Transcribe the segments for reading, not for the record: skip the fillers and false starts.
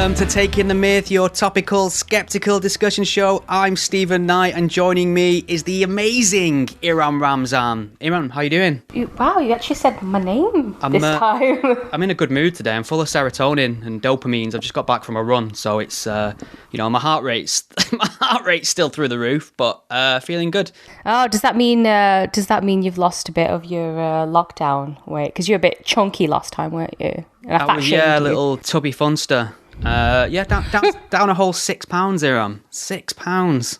Welcome to Taking the Myth, your topical, skeptical discussion show. I'm Stephen Knight, and joining me is the amazing Iram Ramzan. Iram, how you doing? Wow, you actually said my name this time. I'm in a good mood today. I'm full of serotonin and dopamines. I've just got back from a run, so it's my heart rate's still through the roof, but feeling good. Oh, does that mean you've lost a bit of your lockdown weight? Because you're a bit chunky last time, weren't you? I was, a little tubby funster. Down a whole 6 pounds, Iram. 6 pounds.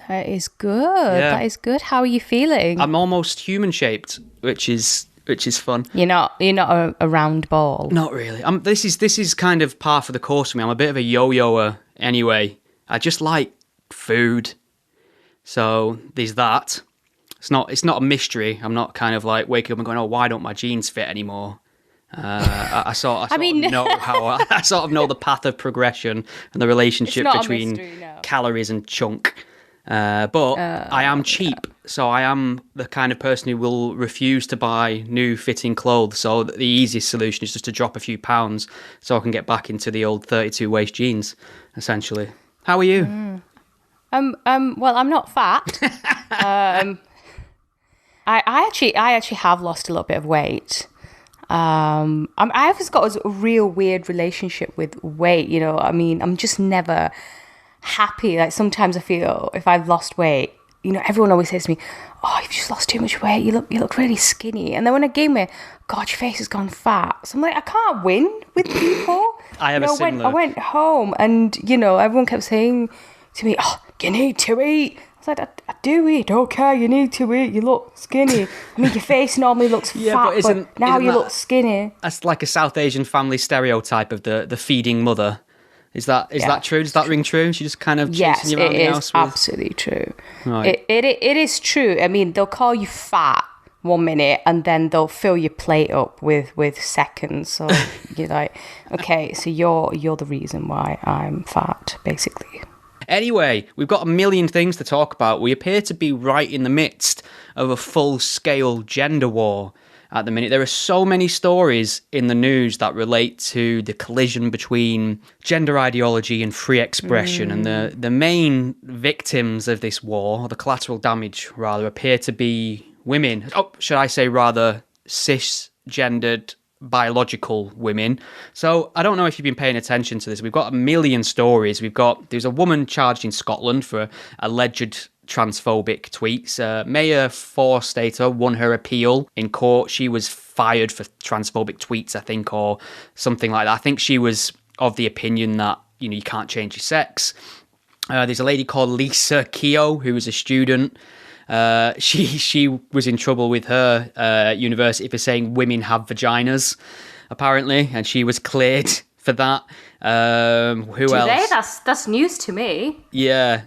That is good. Yeah. That is good. How are you feeling? I'm almost human shaped, which is fun. You're not a round ball. Not really. This is kind of par for the course for me. I'm a bit of a yo-yoer anyway. I just like food, so there's that. It's not a mystery. I'm not kind of like waking up and going, oh, why don't my jeans fit anymore? I sort of know the path of progression and the relationship between mystery, no. Calories and chunk. But I am cheap, so I am the kind of person who will refuse to buy new fitting clothes. So the easiest solution is just to drop a few pounds so I can get back into the old 32 waist jeans, essentially. How are you? Well, I'm not fat. I actually have lost a little bit of weight. I've got a real weird relationship with weight, you know. I mean, I'm just never happy. Like sometimes I feel if I've lost weight, you know, everyone always says to me, oh, you've just lost too much weight, you look really skinny. And then when I gain weight, God, your face has gone fat. So I'm like, I can't win with people. I I went home and, you know, everyone kept saying to me, oh, you need to eat. I was like, I do eat, okay, you need to eat, you look skinny. I mean, your face normally looks fat, but now you look skinny. That's like a South Asian family stereotype of the feeding mother. Is that true? Does that ring true? She just kind of chasing you around the house? Yes, it is absolutely true. Right. It is true. I mean, they'll call you fat 1 minute and then they'll fill your plate up with seconds. So you're like, okay, so you're the reason why I'm fat, basically. Anyway, we've got a million things to talk about. We appear to be right in the midst of a full-scale gender war at the minute. There are so many stories in the news that relate to the collision between gender ideology and free expression, and the main victims of this war, or the collateral damage rather, appear to be women. Oh, should I say rather cisgendered biological women. So I don't know if you've been paying attention to this. We've got a million stories. There's a woman charged in Scotland for alleged transphobic tweets. Mayor Forstater won her appeal in court. She was fired for transphobic tweets, I think, or something like that. I think she was of the opinion that, you know, you can't change your sex. There's a lady called Lisa Keogh who was a student. She was in trouble with her university for saying women have vaginas, apparently, and she was cleared for that. Who else? That's news to me. Yeah.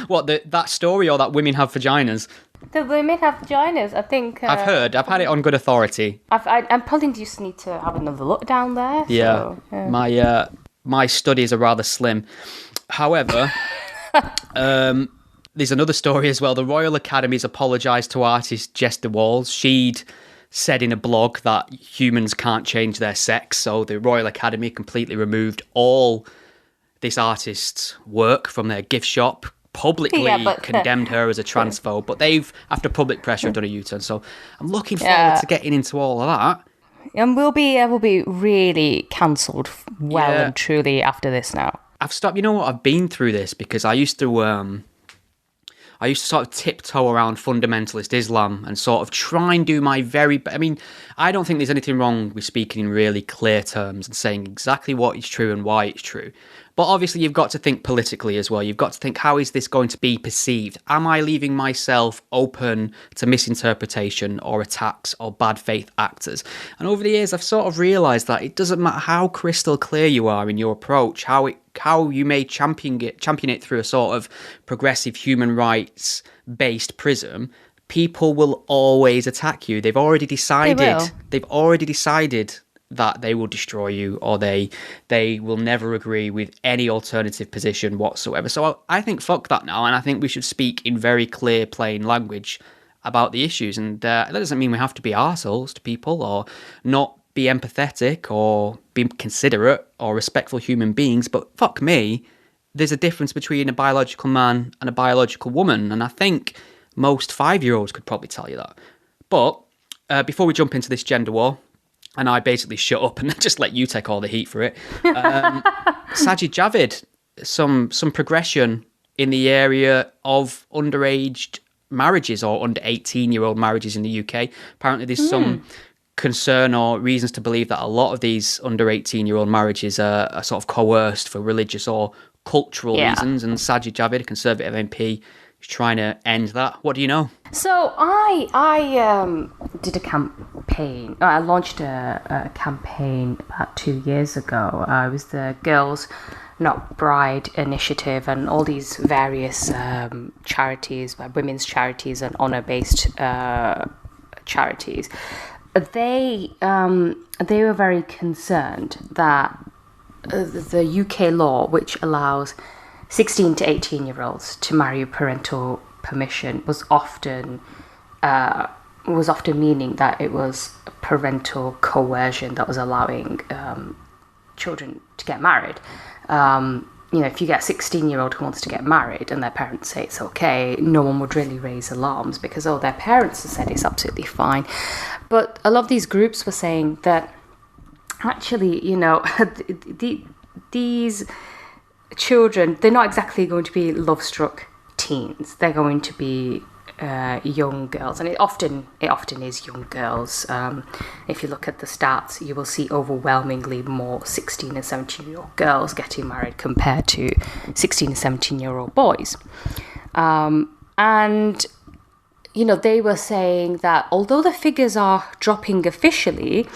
What, that story, or that women have vaginas? The women have vaginas, I think. I've heard. I've had it on good authority. I probably just need to have another look down there. Yeah. So, yeah. My studies are rather slim. However, there's another story as well. The Royal Academy's apologised to artist Jess de Wahls. She'd said in a blog that humans can't change their sex, so the Royal Academy completely removed all this artist's work from their gift shop, publicly condemned her as a transphobe, but they've, after public pressure, done a U-turn. So I'm looking forward to getting into all of that. And we'll be really cancelled and truly after this now. I've stopped. You know what? I've been through this because I used to sort of tiptoe around fundamentalist Islam and sort of try and do my very... I mean, I don't think there's anything wrong with speaking in really clear terms and saying exactly what is true and why it's true. But obviously you've got to think politically as well. You've got to think, how is this going to be perceived? Am I leaving myself open to misinterpretation or attacks or bad faith actors? And over the years, I've sort of realised that it doesn't matter how crystal clear you are in your approach, how you may champion it through a sort of progressive human rights based prism, people will always attack you. They've already decided that they will destroy you, or they will never agree with any alternative position whatsoever. So I think fuck that now, and I think we should speak in very clear, plain language about the issues. And that doesn't mean we have to be arseholes to people or not be empathetic or be considerate or respectful human beings, but fuck me, there's a difference between a biological man and a biological woman, and I think most 5-year-olds could probably tell you that. But before we jump into this gender war, and I basically shut up and just let you take all the heat for it, Sajid Javid, some progression in the area of underage marriages or under 18-year-old marriages in the UK. Apparently there's some concern or reasons to believe that a lot of these under 18-year-old marriages are sort of coerced for religious or cultural reasons, and Sajid Javid, a Conservative MP, is trying to end that. What do you know? So I did a campaign. I launched a campaign about 2 years ago. It was the Girls Not Bride initiative, and all these various charities, women's charities and honour-based charities. They were very concerned that the UK law, which allows 16 to 18-year-olds to marry with parental permission, was often meaning that it was parental coercion that was allowing children to get married. If you get a 16-year-old who wants to get married and their parents say it's okay, no one would really raise alarms because, their parents have said it's absolutely fine. But a lot of these groups were saying that actually, these children, they're not exactly going to be love-struck teens. They're going to be young girls, and it often is young girls. If you look at the stats, you will see overwhelmingly more 16 and 17-year-old girls getting married compared to 16 and 17-year-old boys. They were saying that although the figures are dropping officially,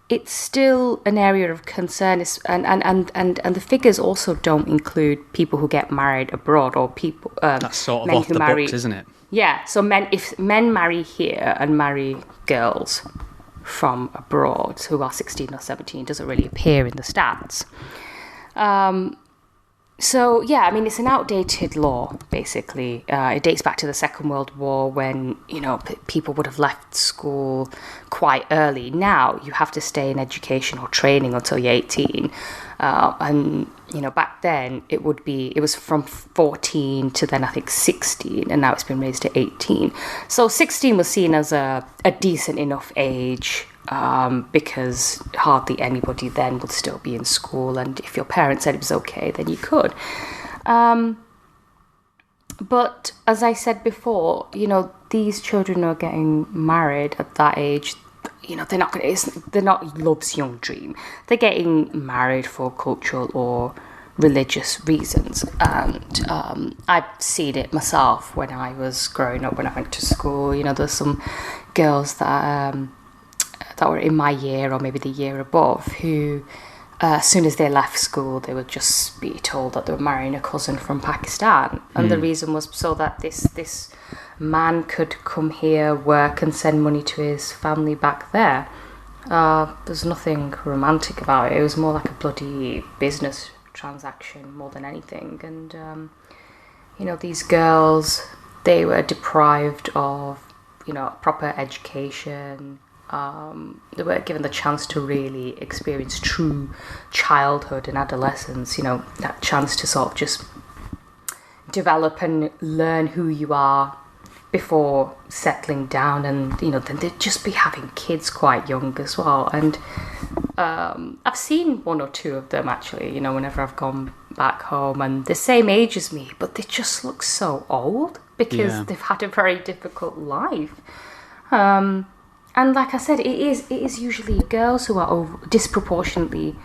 it's still an area of concern, and the figures also don't include people who get married abroad or people. That's sort of off the books, isn't it? Yeah. So if men marry here and marry girls from abroad who are 16 or 17, doesn't really appear in the stats. It's an outdated law, basically. It dates back to the Second World War when, people would have left school quite early. Now you have to stay in education or training until you're 18. Back then it was from 14 to then I think 16, and now it's been raised to 18. So 16 was seen as a decent enough age, because hardly anybody then would still be in school, and if your parents said it was okay, then you could. But as I said before, these children are getting married at that age. They're not love's young dream. They're getting married for cultural or religious reasons, and I've seen it myself when I was growing up. When I went to school, there's some girls that were in my year or maybe the year above who, as soon as they left school, they would just be told that they were marrying a cousin from Pakistan, and the reason was so that this man could come here, work, and send money to his family back there. There's nothing romantic about it. It was more like a bloody business transaction more than anything. And these girls, they were deprived of proper education. They weren't given the chance to really experience true childhood and adolescence, that chance to sort of just develop and learn who you are before settling down, and then they'd just be having kids quite young as well. And I've seen one or two of them actually, whenever I've gone back home, and the same age as me, but they just look so old because they've had a very difficult life. And like I said, it is usually girls who are disproportionately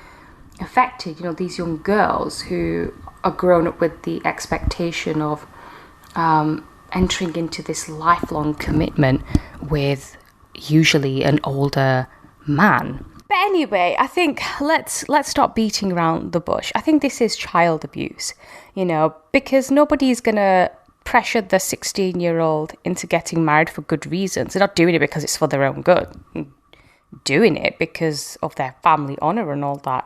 affected. These young girls who are grown up with the expectation of entering into this lifelong commitment with usually an older man. But anyway, I think let's stop beating around the bush. I think this is child abuse, because nobody's gonna pressure the 16-year-old into getting married for good reasons. They're not doing it because it's for their own good. They're doing it because of their family honour and all that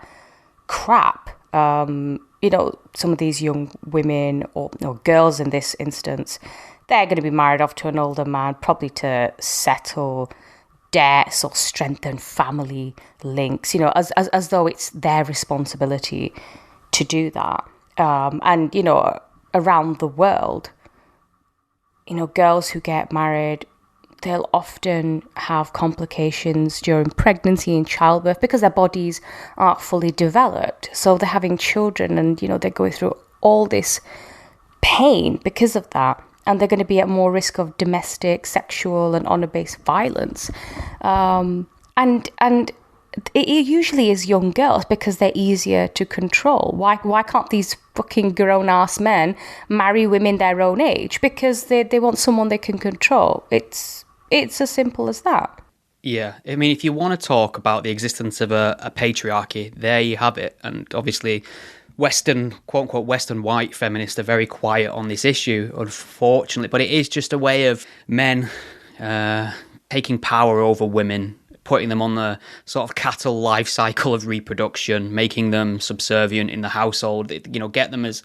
crap. Some of these young women or girls in this instance, they're going to be married off to an older man, probably to settle debts or strengthen family links, you know, as though it's their responsibility to do that. And, you know, around the world, you know, girls who get married, they'll often have complications during pregnancy and childbirth because their bodies aren't fully developed. So they're having children and, you know, they're going through all this pain because of that. And they're going to be at more risk of domestic, sexual and honour-based violence. And it usually is young girls because they're easier to control. Why can't these fucking grown-ass men marry women their own age? Because they want someone they can control. It's as simple as that. Yeah, I mean, if you want to talk about the existence of a patriarchy, there you have it. And obviously, Western, quote-unquote, Western white feminists are very quiet on this issue, unfortunately. But it is just a way of men taking power over women, putting them on the sort of cattle life cycle of reproduction, making them subservient in the household, you know, get them as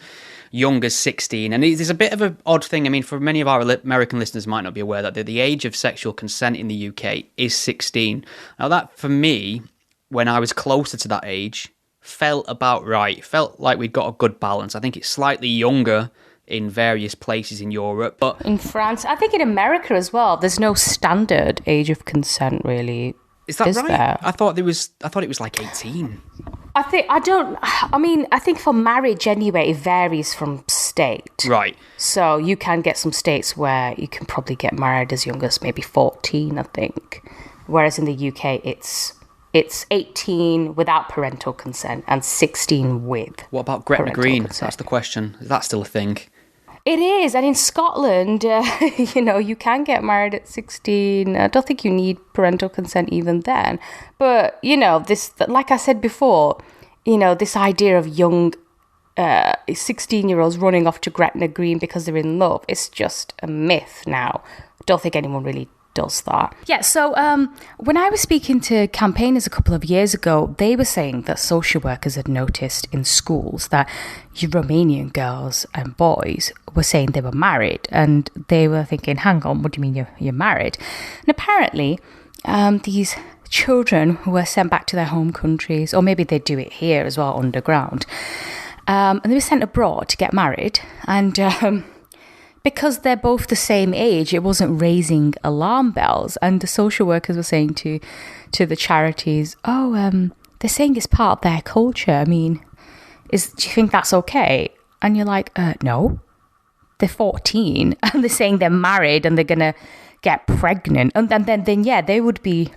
young as 16. And it's a bit of an odd thing. I mean, for many of our American listeners might not be aware that the age of sexual consent in the UK is 16. Now that, for me, when I was closer to that age, felt about right. It felt like we'd got a good balance. I think it's slightly younger in various places in Europe, but in France, I think in America as well, there's no standard age of consent really. Is that right? There? I thought it was like 18. I think for marriage anyway, it varies from state. Right. So you can get some states where you can probably get married as young as maybe 14, I think. Whereas in the UK, it's 18 without parental consent and 16 with. What about Gretna Green? Consent. That's the question. Is that still a thing? It is. And in Scotland, you know, you can get married at 16. I don't think you need parental consent even then. But, you know, this, like I said before, you know, this idea of young 16-year-olds running off to Gretna Green because they're in love, it's just a myth now. I don't think anyone really does that. Yeah, so when I was speaking to campaigners a couple of years ago, they were saying that social workers had noticed in schools that Romanian girls and boys were saying they were married, and they were thinking, hang on, what do you mean you're married? And apparently these children who were sent back to their home countries, or maybe they do it here as well underground, and they were sent abroad to get married, and because they're both the same age, it wasn't raising alarm bells. And the social workers were saying to the charities, they're saying it's part of their culture. I mean, do you think that's okay? And you're like, no. They're 14 and they're saying they're married and they're going to get pregnant. And then yeah, they would be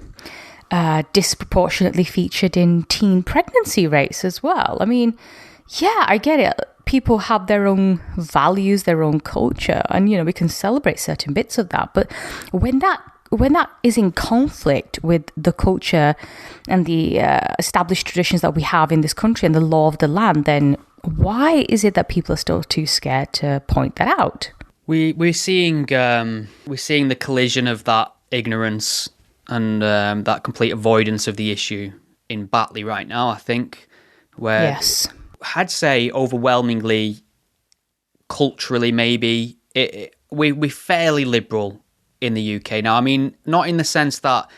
disproportionately featured in teen pregnancy rates as well. I mean, yeah, I get it. People have their own values, their own culture, and, you know, we can celebrate certain bits of that. But when that is in conflict with the culture and the established traditions that we have in this country and the law of the land, then why is it that people are still too scared to point that out? We're seeing the collision of that ignorance and that complete avoidance of the issue in Batley right now, I think, where... Yes. I'd say overwhelmingly, culturally, maybe we're fairly liberal in the UK now. I mean, not in the sense that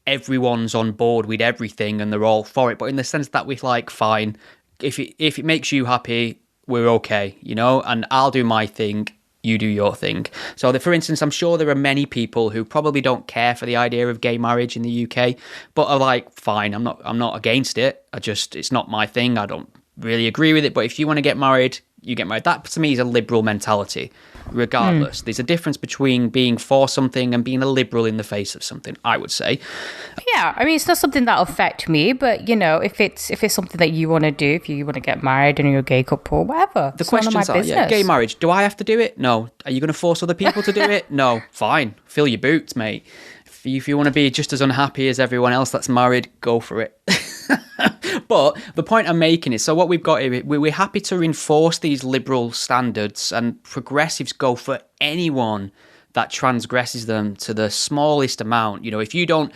everyone's on board with everything and they're all for it, but in the sense that we're like, fine, if it makes you happy, we're okay, you know. And I'll do my thing, you do your thing. So, for instance, I'm sure there are many people who probably don't care for the idea of gay marriage in the UK, but are like, fine, I'm not against it. It's not my thing. I don't really agree with it, but if you want to get married, you get married. That to me is a liberal mentality, regardless. There's a difference between being for something and being a liberal in the face of something, I would say. Yeah, I mean, it's not something that'll affect me, but, you know, if it's something that you want to do, if you want to get married and you're a gay couple, whatever. The questions are, yeah, gay marriage, do I have to do it? No. Are you going to force other people to do it? No. Fine. Fill your boots, mate. If you want to be just as unhappy as everyone else that's married, go for it. But the point I'm making is, so what we've got here, we're happy to enforce these liberal standards, and progressives go for anyone that transgresses them to the smallest amount. You know, if you don't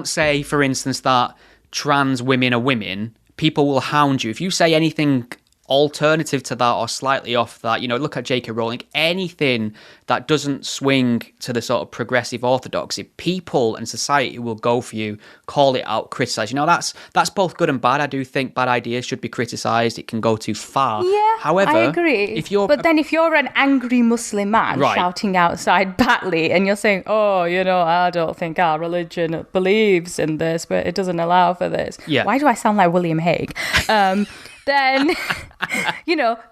say, for instance, that trans women are women, people will hound you. If you say anything alternative to that or slightly off that, look at J.K. Rowling, anything that doesn't swing to the sort of progressive orthodoxy, people and society will go for you, call it out, criticize. That's both good and bad. I do think bad ideas should be criticized. It can go too far. Yeah, however, I agree. If you're an angry Muslim man shouting outside Batley and you're saying, I don't think our religion believes in this, but it doesn't allow for this. Yeah. Why do I sound like William Hague? Then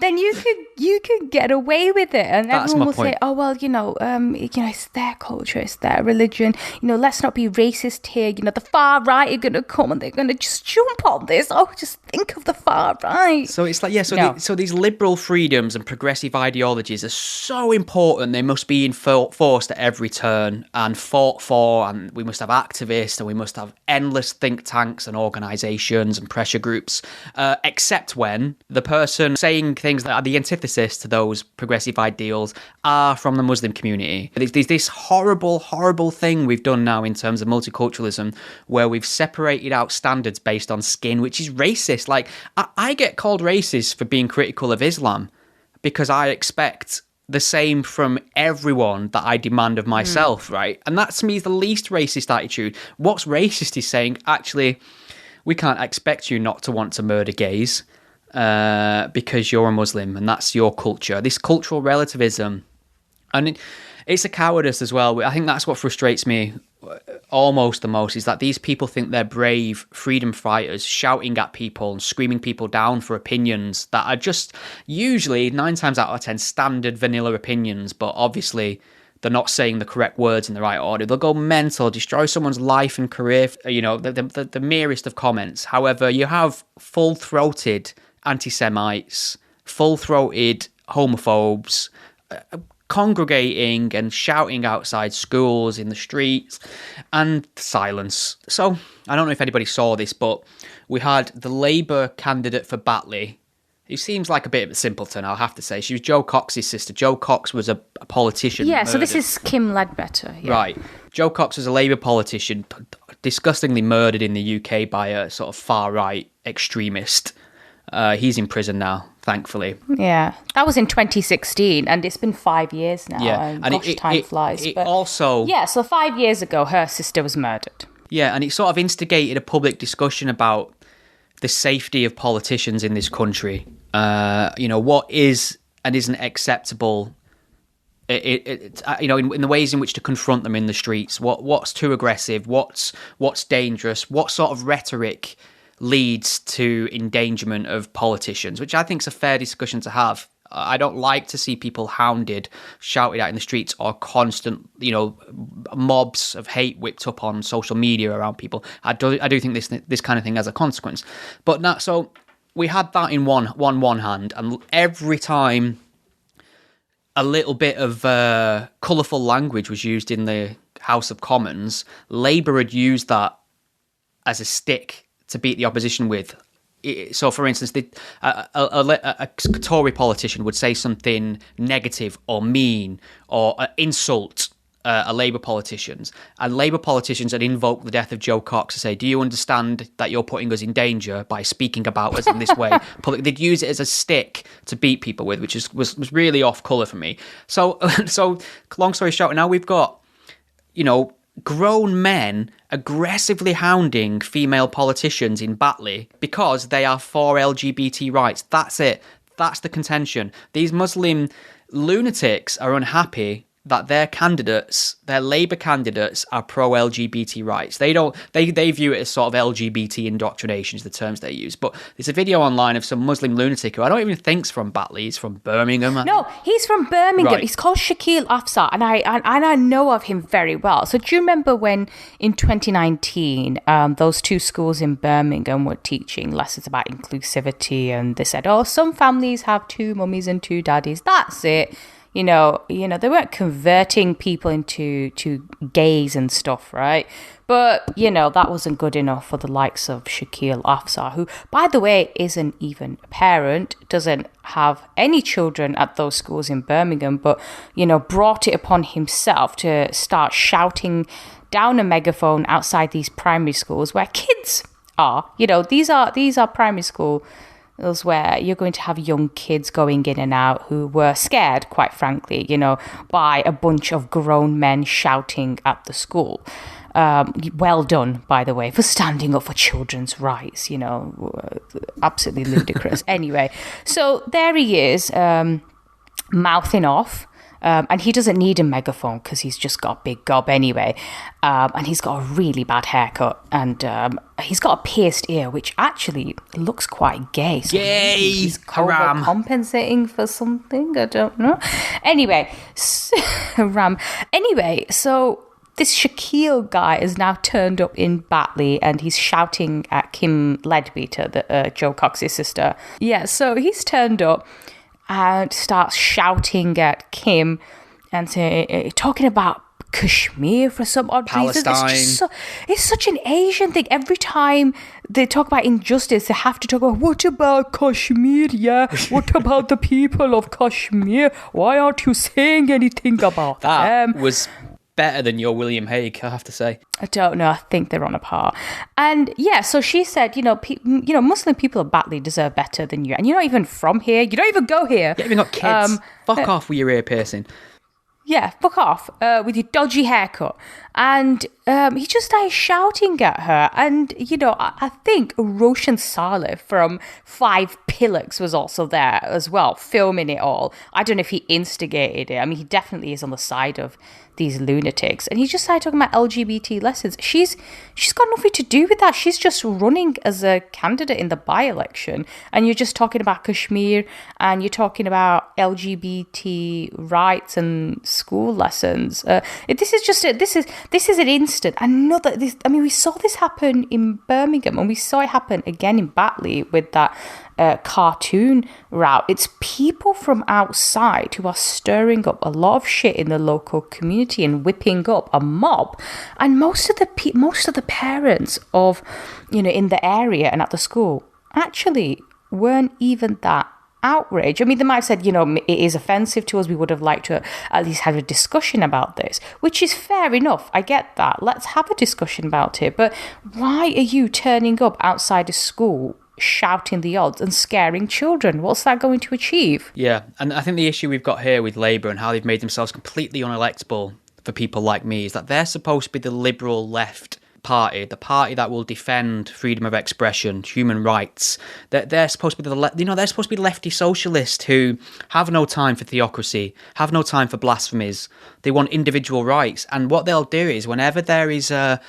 then you could get away with it, and That's everyone will point. say, "Oh well, it's their culture, it's their religion. Let's not be racist here. The far right are going to come and they're going to just jump on this. Oh, just think of the far right." So it's like, so these liberal freedoms and progressive ideologies are so important. They must be enforced at every turn and fought for, and we must have activists, and we must have endless think tanks and organisations and pressure groups, except when the person saying things that are the antithesis to those progressive ideals are from the Muslim community. There's this horrible, horrible thing we've done now in terms of multiculturalism, where we've separated out standards based on skin, which is racist. Like, I get called racist for being critical of Islam because I expect the same from everyone that I demand of myself, right? And that, to me, is the least racist attitude. What's racist is saying, actually, we can't expect you not to want to murder gays because you're a Muslim and that's your culture. This cultural relativism, and it's a cowardice as well. I think that's what frustrates me almost the most, is that these people think they're brave freedom fighters shouting at people and screaming people down for opinions that are just usually 9 times out of 10 standard vanilla opinions, but obviously they're not saying the correct words in the right order. They'll go mental, destroy someone's life and career, the merest of comments. However, you have full-throated anti-Semites, full-throated homophobes, congregating and shouting outside schools, in the streets, and silence. So, I don't know if anybody saw this, but we had the Labour candidate for Batley, who seems like a bit of a simpleton, I'll have to say. She was Joe Cox's sister. Joe Cox was a politician. Yeah, so this is Kim Ledbetter. Yeah. Right. Joe Cox was a Labour politician, disgustingly murdered in the UK by a sort of far-right extremist. He's in prison now, thankfully. Yeah, that was in 2016, and it's been 5 years now. Yeah, and gosh, time flies. But also, yeah, so 5 years ago, her sister was murdered. Yeah, and it sort of instigated a public discussion about the safety of politicians in this country. What is and isn't acceptable. In the ways in which to confront them in the streets. What's too aggressive? What's dangerous? What sort of rhetoric leads to endangerment of politicians, which I think is a fair discussion to have. I don't like to see people hounded, shouted at in the streets, or constant, mobs of hate whipped up on social media around people. I do think this kind of thing has a consequence. But not so. We had that in one hand, and every time a little bit of colourful language was used in the House of Commons, Labour had used that as a stick to beat the opposition with. So, for instance, a Tory politician would say something negative or mean or insult a Labour politicians, and Labour politicians had invoked the death of Joe Cox to say, "Do you understand that you're putting us in danger by speaking about us in this way?" They'd use it as a stick to beat people with, which was really off colour for me. So long story short, now we've got, grown men aggressively hounding female politicians in Batley because they are for LGBT rights. That's it. That's the contention. These Muslim lunatics are unhappy that their Labour candidates are pro-LGBT rights. They view it as sort of LGBT indoctrination is the terms they use. But there's a video online of some Muslim lunatic who I don't even think's from Batley. He's from Birmingham. No, he's from Birmingham. Right. He's called Shakil Afsar, and I know of him very well. So do you remember when in 2019 those two schools in Birmingham were teaching lessons about inclusivity, and they said, some families have 2 mummies and 2 daddies. That's it. They weren't converting people into gays and stuff, right? But, that wasn't good enough for the likes of Shakil Afsar, who, by the way, isn't even a parent, doesn't have any children at those schools in Birmingham, but, brought it upon himself to start shouting down a megaphone outside these primary schools where kids are. These are primary school where you're going to have young kids going in and out who were scared, quite frankly, by a bunch of grown men shouting at the school. Well done, by the way, for standing up for children's rights, absolutely ludicrous. Anyway, so there he is, mouthing off. And he doesn't need a megaphone because he's just got a big gob anyway. And he's got a really bad haircut. And he's got a pierced ear, which actually looks quite gay. So Yay! He's Haram. compensating for something. I don't know. Anyway, Haram. Anyway, so this Shaquille guy is now turned up in Batley and he's shouting at Kim Leadbeater, Joe Cox's sister. Yeah, so he's turned up and starts shouting at Kim and talking about Kashmir for some odd reason. It's such an Asian thing. Every time they talk about injustice, they have to talk about, what about Kashmir? Yeah, what about the people of Kashmir? Why aren't you saying anything about them? That was better than your William Hague, I have to say. I don't know. I think they're on a par. And yeah, so she said, Muslim people of Batley deserve better than you. And you're not even from here. You don't even go here. You haven't even got kids. Fuck off with your ear piercing. Yeah, fuck off with your dodgy haircut. And he just started shouting at her. And, I think Roshan Saleh from Five Pillars was also there as well, filming it all. I don't know if he instigated it. I mean, he definitely is on the side of these lunatics. And he just started talking about LGBT lessons. She's got nothing to do with that. She's just running as a candidate in the by-election. And you're just talking about Kashmir and you're talking about LGBT rights and school lessons. This is an instant. We saw this happen in Birmingham and we saw it happen again in Batley with that cartoon route. It's people from outside who are stirring up a lot of shit in the local community and whipping up a mob. And most of the parents of, in the area and at the school actually weren't even that outraged. I mean, they might have said, it is offensive to us. We would have liked to at least have a discussion about this, which is fair enough. I get that. Let's have a discussion about it. But why are you turning up outside a school shouting the odds and scaring children? What's that going to achieve? Yeah, and I think the issue we've got here with Labour and how they've made themselves completely unelectable for people like me is that they're supposed to be the liberal left party, the party that will defend freedom of expression, human rights. They're supposed to be they're supposed to be lefty socialists who have no time for theocracy, have no time for blasphemies. They want individual rights, and what they'll do is whenever there is a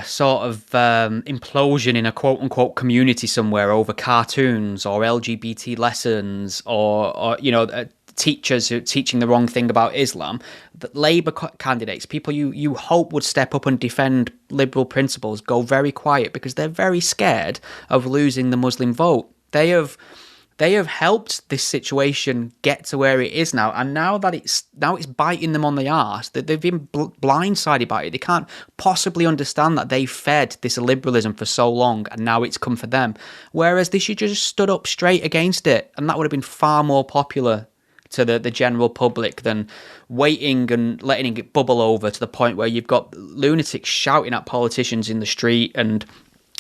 sort of implosion in a quote-unquote community somewhere over cartoons or LGBT lessons or teachers who are teaching the wrong thing about Islam, that Labour candidates, people you hope would step up and defend liberal principles, go very quiet because they're very scared of losing the Muslim vote. They have helped this situation get to where it is now, and now it's biting them on the arse. That they've been blindsided by it. They can't possibly understand that they fed this liberalism for so long, and now it's come for them. Whereas they should just stood up straight against it, and that would have been far more popular to the general public than waiting and letting it bubble over to the point where you've got lunatics shouting at politicians in the street. And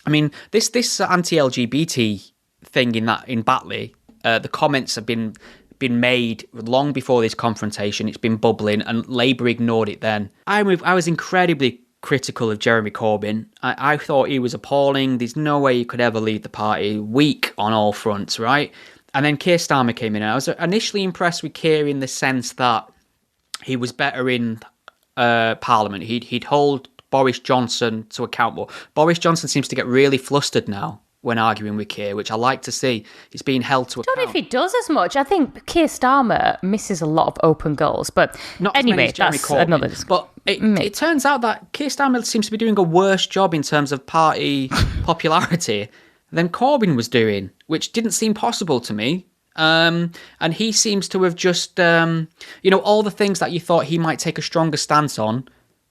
I mean, this anti-LGBT thing in Batley, the comments have been made long before this confrontation. It's been bubbling, and Labour ignored it then. I was incredibly critical of Jeremy Corbyn. I thought he was appalling. There's no way he could ever lead the party. Weak on all fronts, right? And then Keir Starmer came in, and I was initially impressed with Keir in the sense that he was better in Parliament. He'd hold Boris Johnson to account more. Boris Johnson seems to get really flustered now when arguing with Keir, which I like to see. He's being held to account. I don't know if he does as much. I think Keir Starmer misses a lot of open goals, but not anyway, that's another discussion. But it turns out that Keir Starmer seems to be doing a worse job in terms of party popularity than Corbyn was doing, which didn't seem possible to me. And he seems to have just, all the things that you thought he might take a stronger stance on,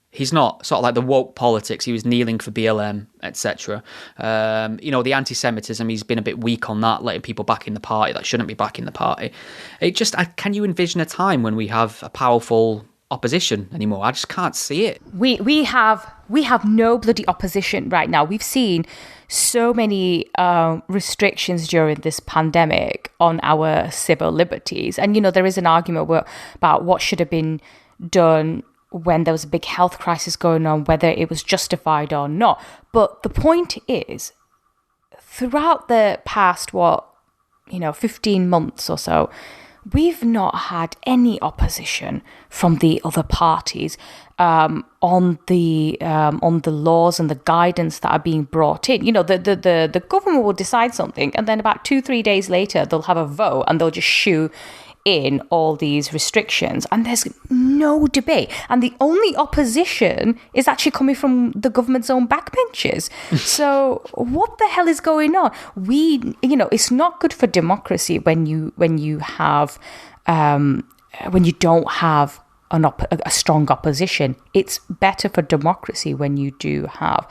he's not. Sort of like the woke politics, he was kneeling for BLM, etc. The anti-Semitism, he's been a bit weak on that, letting people back in the party that shouldn't be back in the party. Can you envision a time when we have a powerful opposition anymore. I just can't see it. We have no bloody opposition right now. We've seen so many restrictions during this pandemic on our civil liberties. And, there is an argument about what should have been done when there was a big health crisis going on, whether it was justified or not. But the point is, throughout the past, 15 months or so, we've not had any opposition from the other parties on the laws and the guidance that are being brought in. The government will decide something, and then about 2-3 days later, they'll have a vote and they'll just shoo in all these restrictions, and there's no debate, and the only opposition is actually coming from the government's own backbenchers. So what the hell is going on? It's not good for democracy when you don't have a strong opposition. It's better for democracy when you do have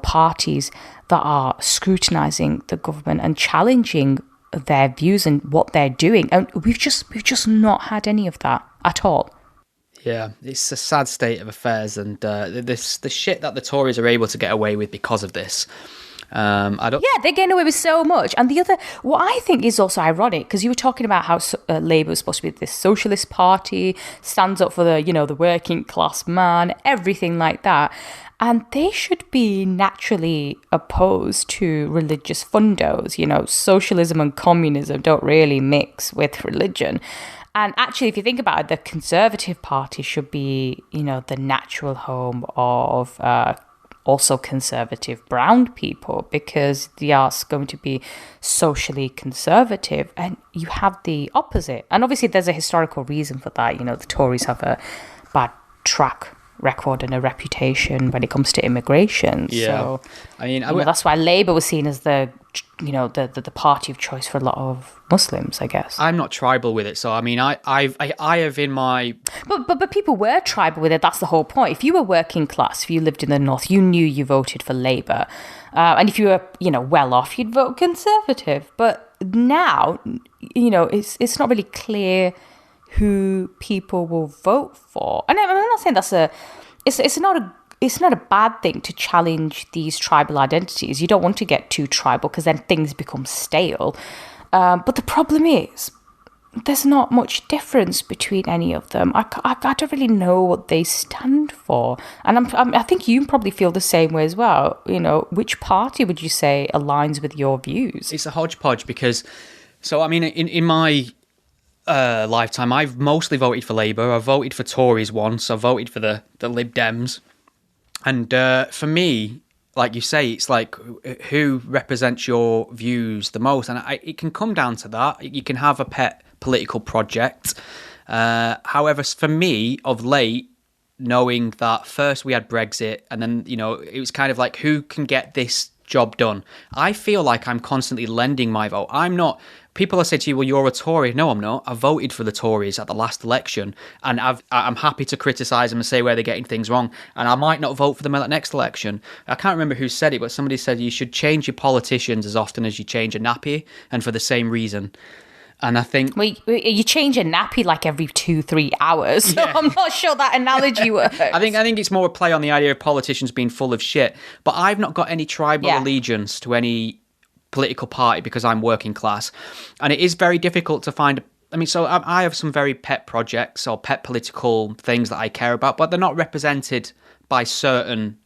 parties that are scrutinizing the government and challenging their views and what they're doing, and we've just not had any of that at all. Yeah, it's a sad state of affairs, and the shit that the Tories are able to get away with because of this. Yeah, they're getting away with so much. And what I think is also ironic, because you were talking about how Labour was supposed to be this socialist party, stands up for the working class man, everything like that. And they should be naturally opposed to religious fundos. Socialism and communism don't really mix with religion. And actually, if you think about it, the Conservative Party should be, the natural home of also conservative brown people, because they are going to be socially conservative. And you have the opposite. And obviously, there's a historical reason for that. The Tories have a bad track record and a reputation when it comes to immigration. Yeah. So that's why Labour was seen as the party of choice for a lot of Muslims, I guess. I'm not tribal with it, so I have in my... But people were tribal with it. That's the whole point. If you were working class, if you lived in the north, you knew you voted for Labour, and if you were well off, you'd vote Conservative. But now, it's not really clear who people will vote for. And I'm not saying it's not a bad thing to challenge these tribal identities. You don't want to get too tribal, because then things become stale. But the problem is, there's not much difference between any of them. I don't really know what they stand for. And I think you probably feel the same way as well. Which party would you say aligns with your views? It's a hodgepodge, because... So, in my... lifetime, I've mostly voted for Labour. I've voted for Tories once. I've voted for the Lib Dems. And for me, like you say, it's like who represents your views the most. And it can come down to that. You can have a pet political project. However, for me, of late, knowing that first we had Brexit, and then, it was kind of like, who can get this job done? I feel like I'm constantly lending my vote. I'm not... People are saying to you, well, you're a Tory. No, I'm not. I voted for the Tories at the last election, and I'm happy to criticise them and say where they're getting things wrong, and I might not vote for them at the next election. I can't remember who said it, but somebody said you should change your politicians as often as you change a nappy, and for the same reason. And I think... Well, you change a nappy like every 2-3 hours, so yeah. I'm not sure that analogy works. I think it's more a play on the idea of politicians being full of shit, but I've not got any tribal allegiance to any political party because I'm working class, and it is very difficult to find... I have some very pet projects or pet political things that I care about, but they're not represented by certain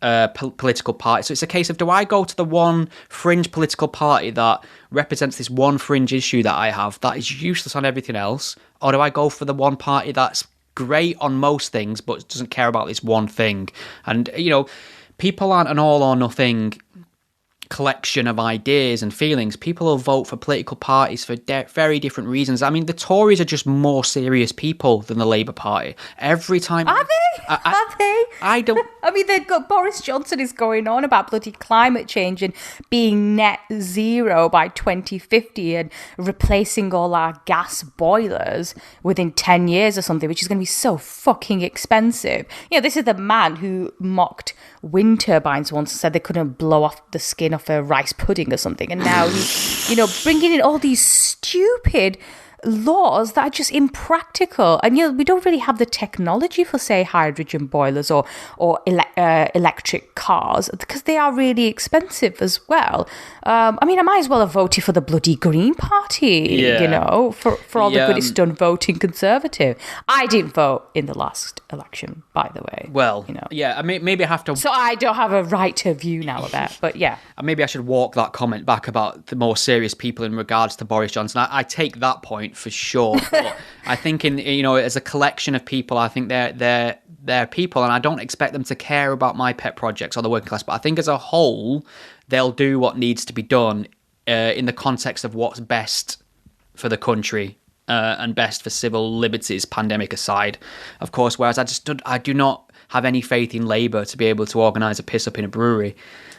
political parties. So it's a case of, do I go to the one fringe political party that represents this one fringe issue that I have that is useless on everything else, or do I go for the one party that's great on most things but doesn't care about this one thing? And people aren't an all or nothing collection of ideas and feelings. People will vote for political parties for very different reasons. The Tories are just more serious people than the Labour Party. Every time... Are they? Are they? I don't... they've got... Boris Johnson is going on about bloody climate change and being net zero by 2050 and replacing all our gas boilers within 10 years or something, which is going to be so fucking expensive. This is the man who mocked wind turbines once and said they couldn't blow off the skin off a rice pudding or something, and now he's bringing in all these stupid laws that are just impractical. And we don't really have the technology for, say, hydrogen boilers or electric cars, because they are really expensive as well. I mean, I might as well have voted for the bloody Green Party, for all the good it's done voting Conservative. I didn't vote in the last election, by the way. Well, I mean, maybe I have to... So I don't have a right to view now about it, but yeah. Maybe I should walk that comment back about the more serious people in regards to Boris Johnson. I take that point for sure. But I think as a collection of people, I think they're people, and I don't expect them to care about my pet projects or the working class. But I think as a whole, they'll do what needs to be done in the context of what's best for the country and best for civil liberties, pandemic aside, of course. Whereas I do not have any faith in Labour to be able to organise a piss up in a brewery.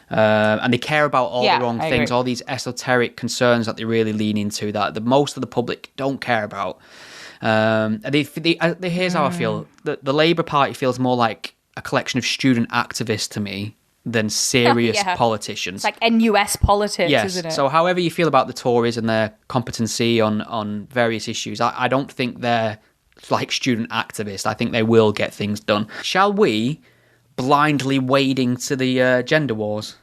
And they care about all the wrong things, all these esoteric concerns that they really lean into that the most of the public don't care about. Here's how I feel. The Labour Party feels more like a collection of student activists to me than serious politicians. It's like NUS politics, isn't it? So however you feel about the Tories and their competency on various issues, I don't think they're like student activists. I think they will get things done. Shall we blindly wade into the gender wars?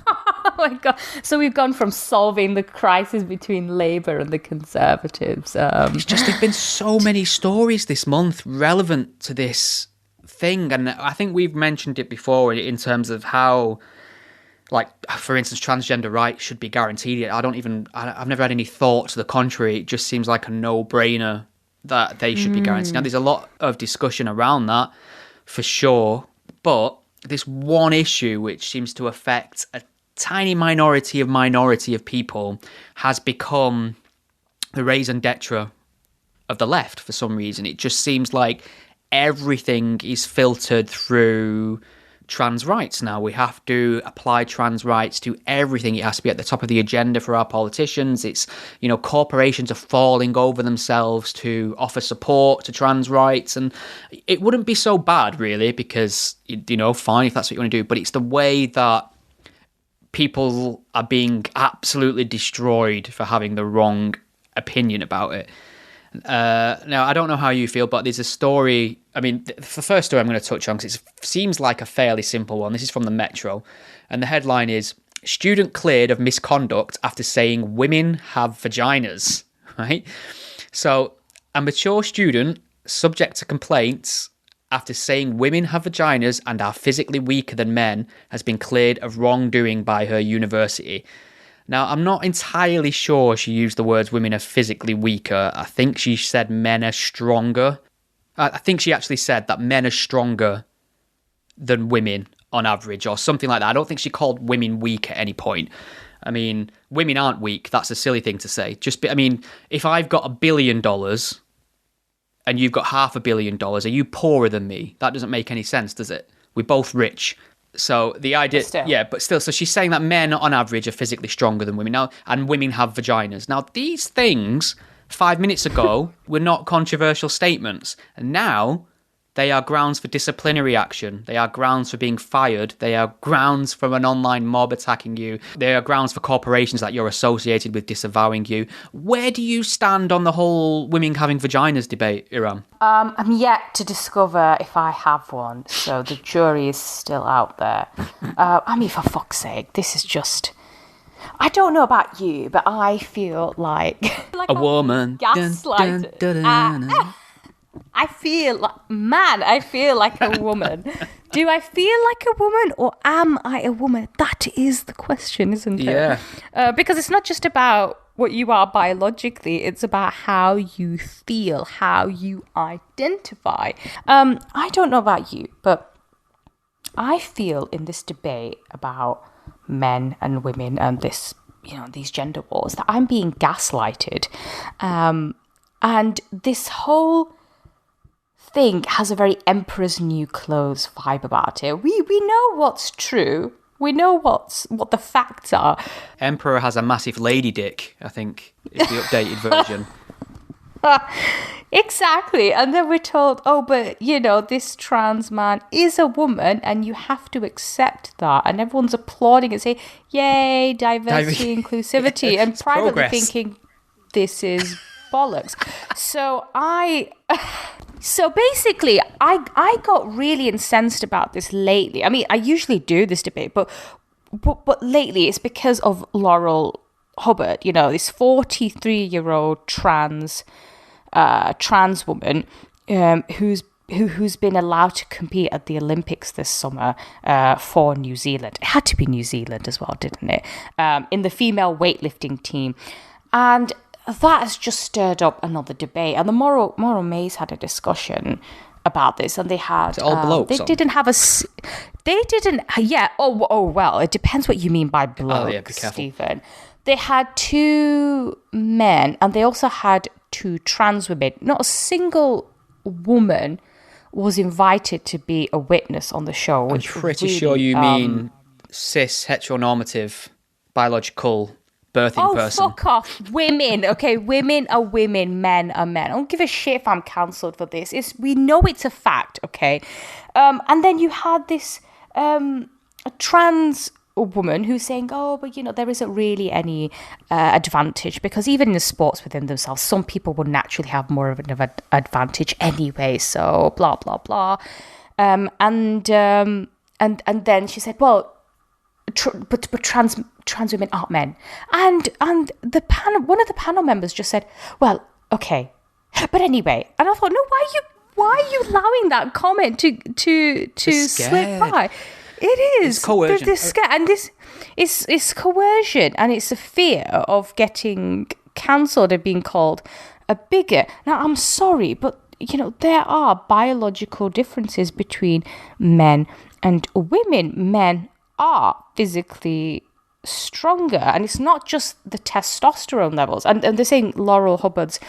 Oh my God. So we've gone from solving the crisis between Labour and the Conservatives. It's just there's been so many stories this month relevant to this thing, and I think we've mentioned it before in terms of how, like, for instance, transgender rights should be guaranteed. I've never had any thought to the contrary. It just seems like a no-brainer that they should be guaranteed. Now, there's a lot of discussion around that, for sure, but this one issue which seems to affect a tiny minority of people has become the raison d'etre of the left for some reason. It just seems like everything is filtered through trans rights now. We have to apply trans rights to everything. It has to be at the top of the agenda for our politicians. It's, corporations are falling over themselves to offer support to trans rights. And it wouldn't be so bad, really, because, fine if that's what you want to do. But it's the way that people are being absolutely destroyed for having the wrong opinion about it. Now, I don't know how you feel, but there's a story. I mean, the first story I'm going to touch on, because it seems like a fairly simple one. This is from the Metro, and the headline is, "Student cleared of misconduct after saying women have vaginas," right? So, a mature student subject to complaints after saying women have vaginas and are physically weaker than men has been cleared of wrongdoing by her university. Now, I'm not entirely sure she used the words women are physically weaker. I think she said men are stronger. I think she actually said that men are stronger than women on average, or something like that. I don't think she called women weak at any point. I mean, women aren't weak. That's a silly thing to say. If I've got $1 billion and you've got $500 million, are you poorer than me? That doesn't make any sense, does it? We're both rich. So the idea, but still, so she's saying that men on average are physically stronger than women now, and women have vaginas. Now, these things 5 minutes ago were not controversial statements, and now they are grounds for disciplinary action. They are grounds for being fired. They are grounds for an online mob attacking you. They are grounds for corporations that you're associated with disavowing you. Where do you stand on the whole women having vaginas debate, Iram? I'm yet to discover if I have one, so the jury is still out there. For fuck's sake, this is just... I don't know about you, but I feel like a woman. Gaslighted. I feel like a woman. Do I feel like a woman, or am I a woman? That is the question, isn't it? Yeah. Because it's not just about what you are biologically, it's about how you feel, how you identify. I don't know about you, but I feel in this debate about men and women and this, these gender wars, that I'm being gaslighted. And this whole thing has a very Emperor's New Clothes vibe about it. We know what's true. We know what the facts are. Emperor has a massive lady dick, I think, is the updated version. Exactly. And then we're told, but, this trans man is a woman and you have to accept that. And everyone's applauding and saying, yay, diversity, inclusivity. And privately thinking, this is bollocks. So basically, I got really incensed about this lately. I mean, I usually do this debate, but lately it's because of Laurel Hubbard, this 43-year-old trans woman who's been allowed to compete at the Olympics this summer for New Zealand. It had to be New Zealand as well, didn't it? In the female weightlifting team. And that has just stirred up another debate. And the Moral Maze had a discussion about this, and they had they didn't have a well, it depends what you mean by blokes, Stephen. They had 2 men, and they also had 2 trans women. Not a single woman was invited to be a witness on the show. I'm pretty sure you mean cis, heteronormative, biological birthing person. Fuck off. Women, okay? Women are women, men are men. I don't give a shit if I'm cancelled for this. We know it's a fact, okay? And then you had this a trans woman who's saying, but there isn't really any advantage, because even in the sports within themselves, some people will naturally have more of an advantage anyway, so blah blah blah. And then she said, well, but trans women aren't men, and the panel, one of the panel members just said, well, okay, but anyway. And I thought, no, why are you allowing that comment to slip by? It is. It's coercion. And this is coercion, and it's a fear of getting cancelled and being called a bigot. Now, I'm sorry, but there are biological differences between men and women. Men are physically stronger, and it's not just the testosterone levels. And they're saying Laurel Hubbard's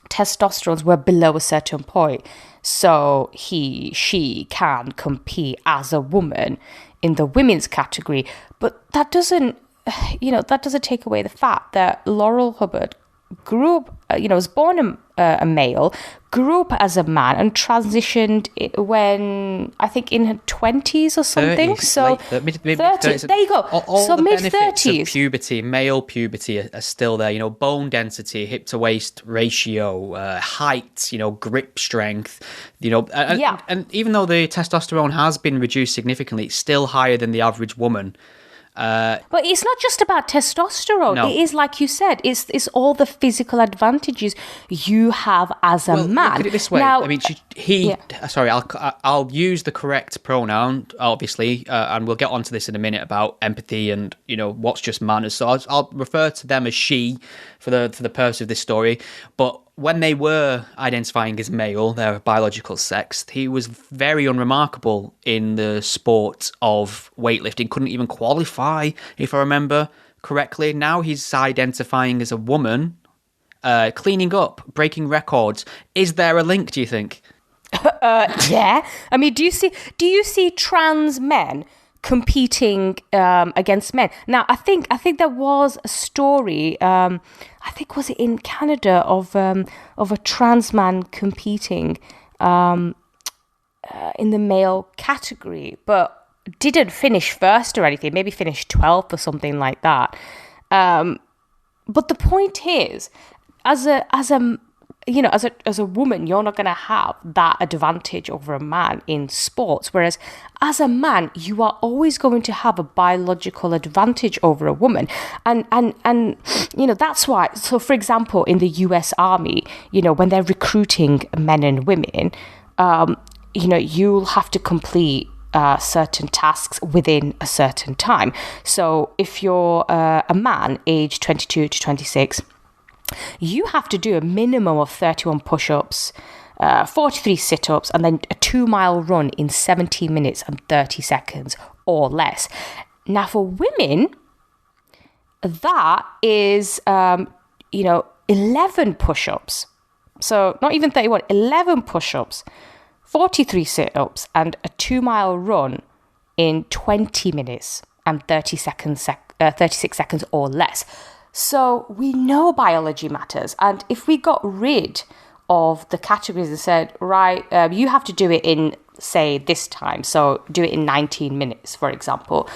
testosterone were below a certain point, so she can compete as a woman in the women's category. But that doesn't take away the fact that Laurel Hubbard grew up, was born a male, grew up as a man, and transitioned when, I think, in her 20s or something. 30s, so mid-30s. There you go. All so the benefits of mid-30s. puberty, male puberty, are still there. Bone density, hip to waist ratio, height, grip strength. And even though the testosterone has been reduced significantly, it's still higher than the average woman. But it's not just about testosterone. No. It is, like you said, it's all the physical advantages you have as a man. Look at it this way. Now, I mean, sorry, I'll use the correct pronoun, obviously, and we'll get onto this in a minute about empathy and what's just manners. So I'll refer to them as she for the purpose of this story. But when they were identifying as male, their biological sex, he was very unremarkable in the sport of weightlifting. Couldn't even qualify, if I remember correctly. Now he's identifying as a woman, cleaning up, breaking records. Is there a link, do you think? Yeah. I mean, do you see trans men competing against men? Now, I think there was a story. I think, was it in Canada, of a trans man competing in the male category, but didn't finish first or anything. Maybe finished 12th or something like that. But the point is, as a woman, you're not going to have that advantage over a man in sports. Whereas as a man, you are always going to have a biological advantage over a woman. And that's why. So, for example, in the US Army, when they're recruiting men and women, you'll have to complete certain tasks within a certain time. So if you're a man aged 22 to 26, you have to do a minimum of 31 push-ups, 43 sit-ups, and then a 2-mile run in 17 minutes and 30 seconds or less. Now, for women, that is, 11 push-ups. So not even 31, 11 push-ups, 43 sit-ups, and a 2-mile run in 20 minutes and 36 seconds or less. So we know biology matters. And if we got rid of the categories and said, right, you have to do it in, say, this time, so do it in 19 minutes, for example,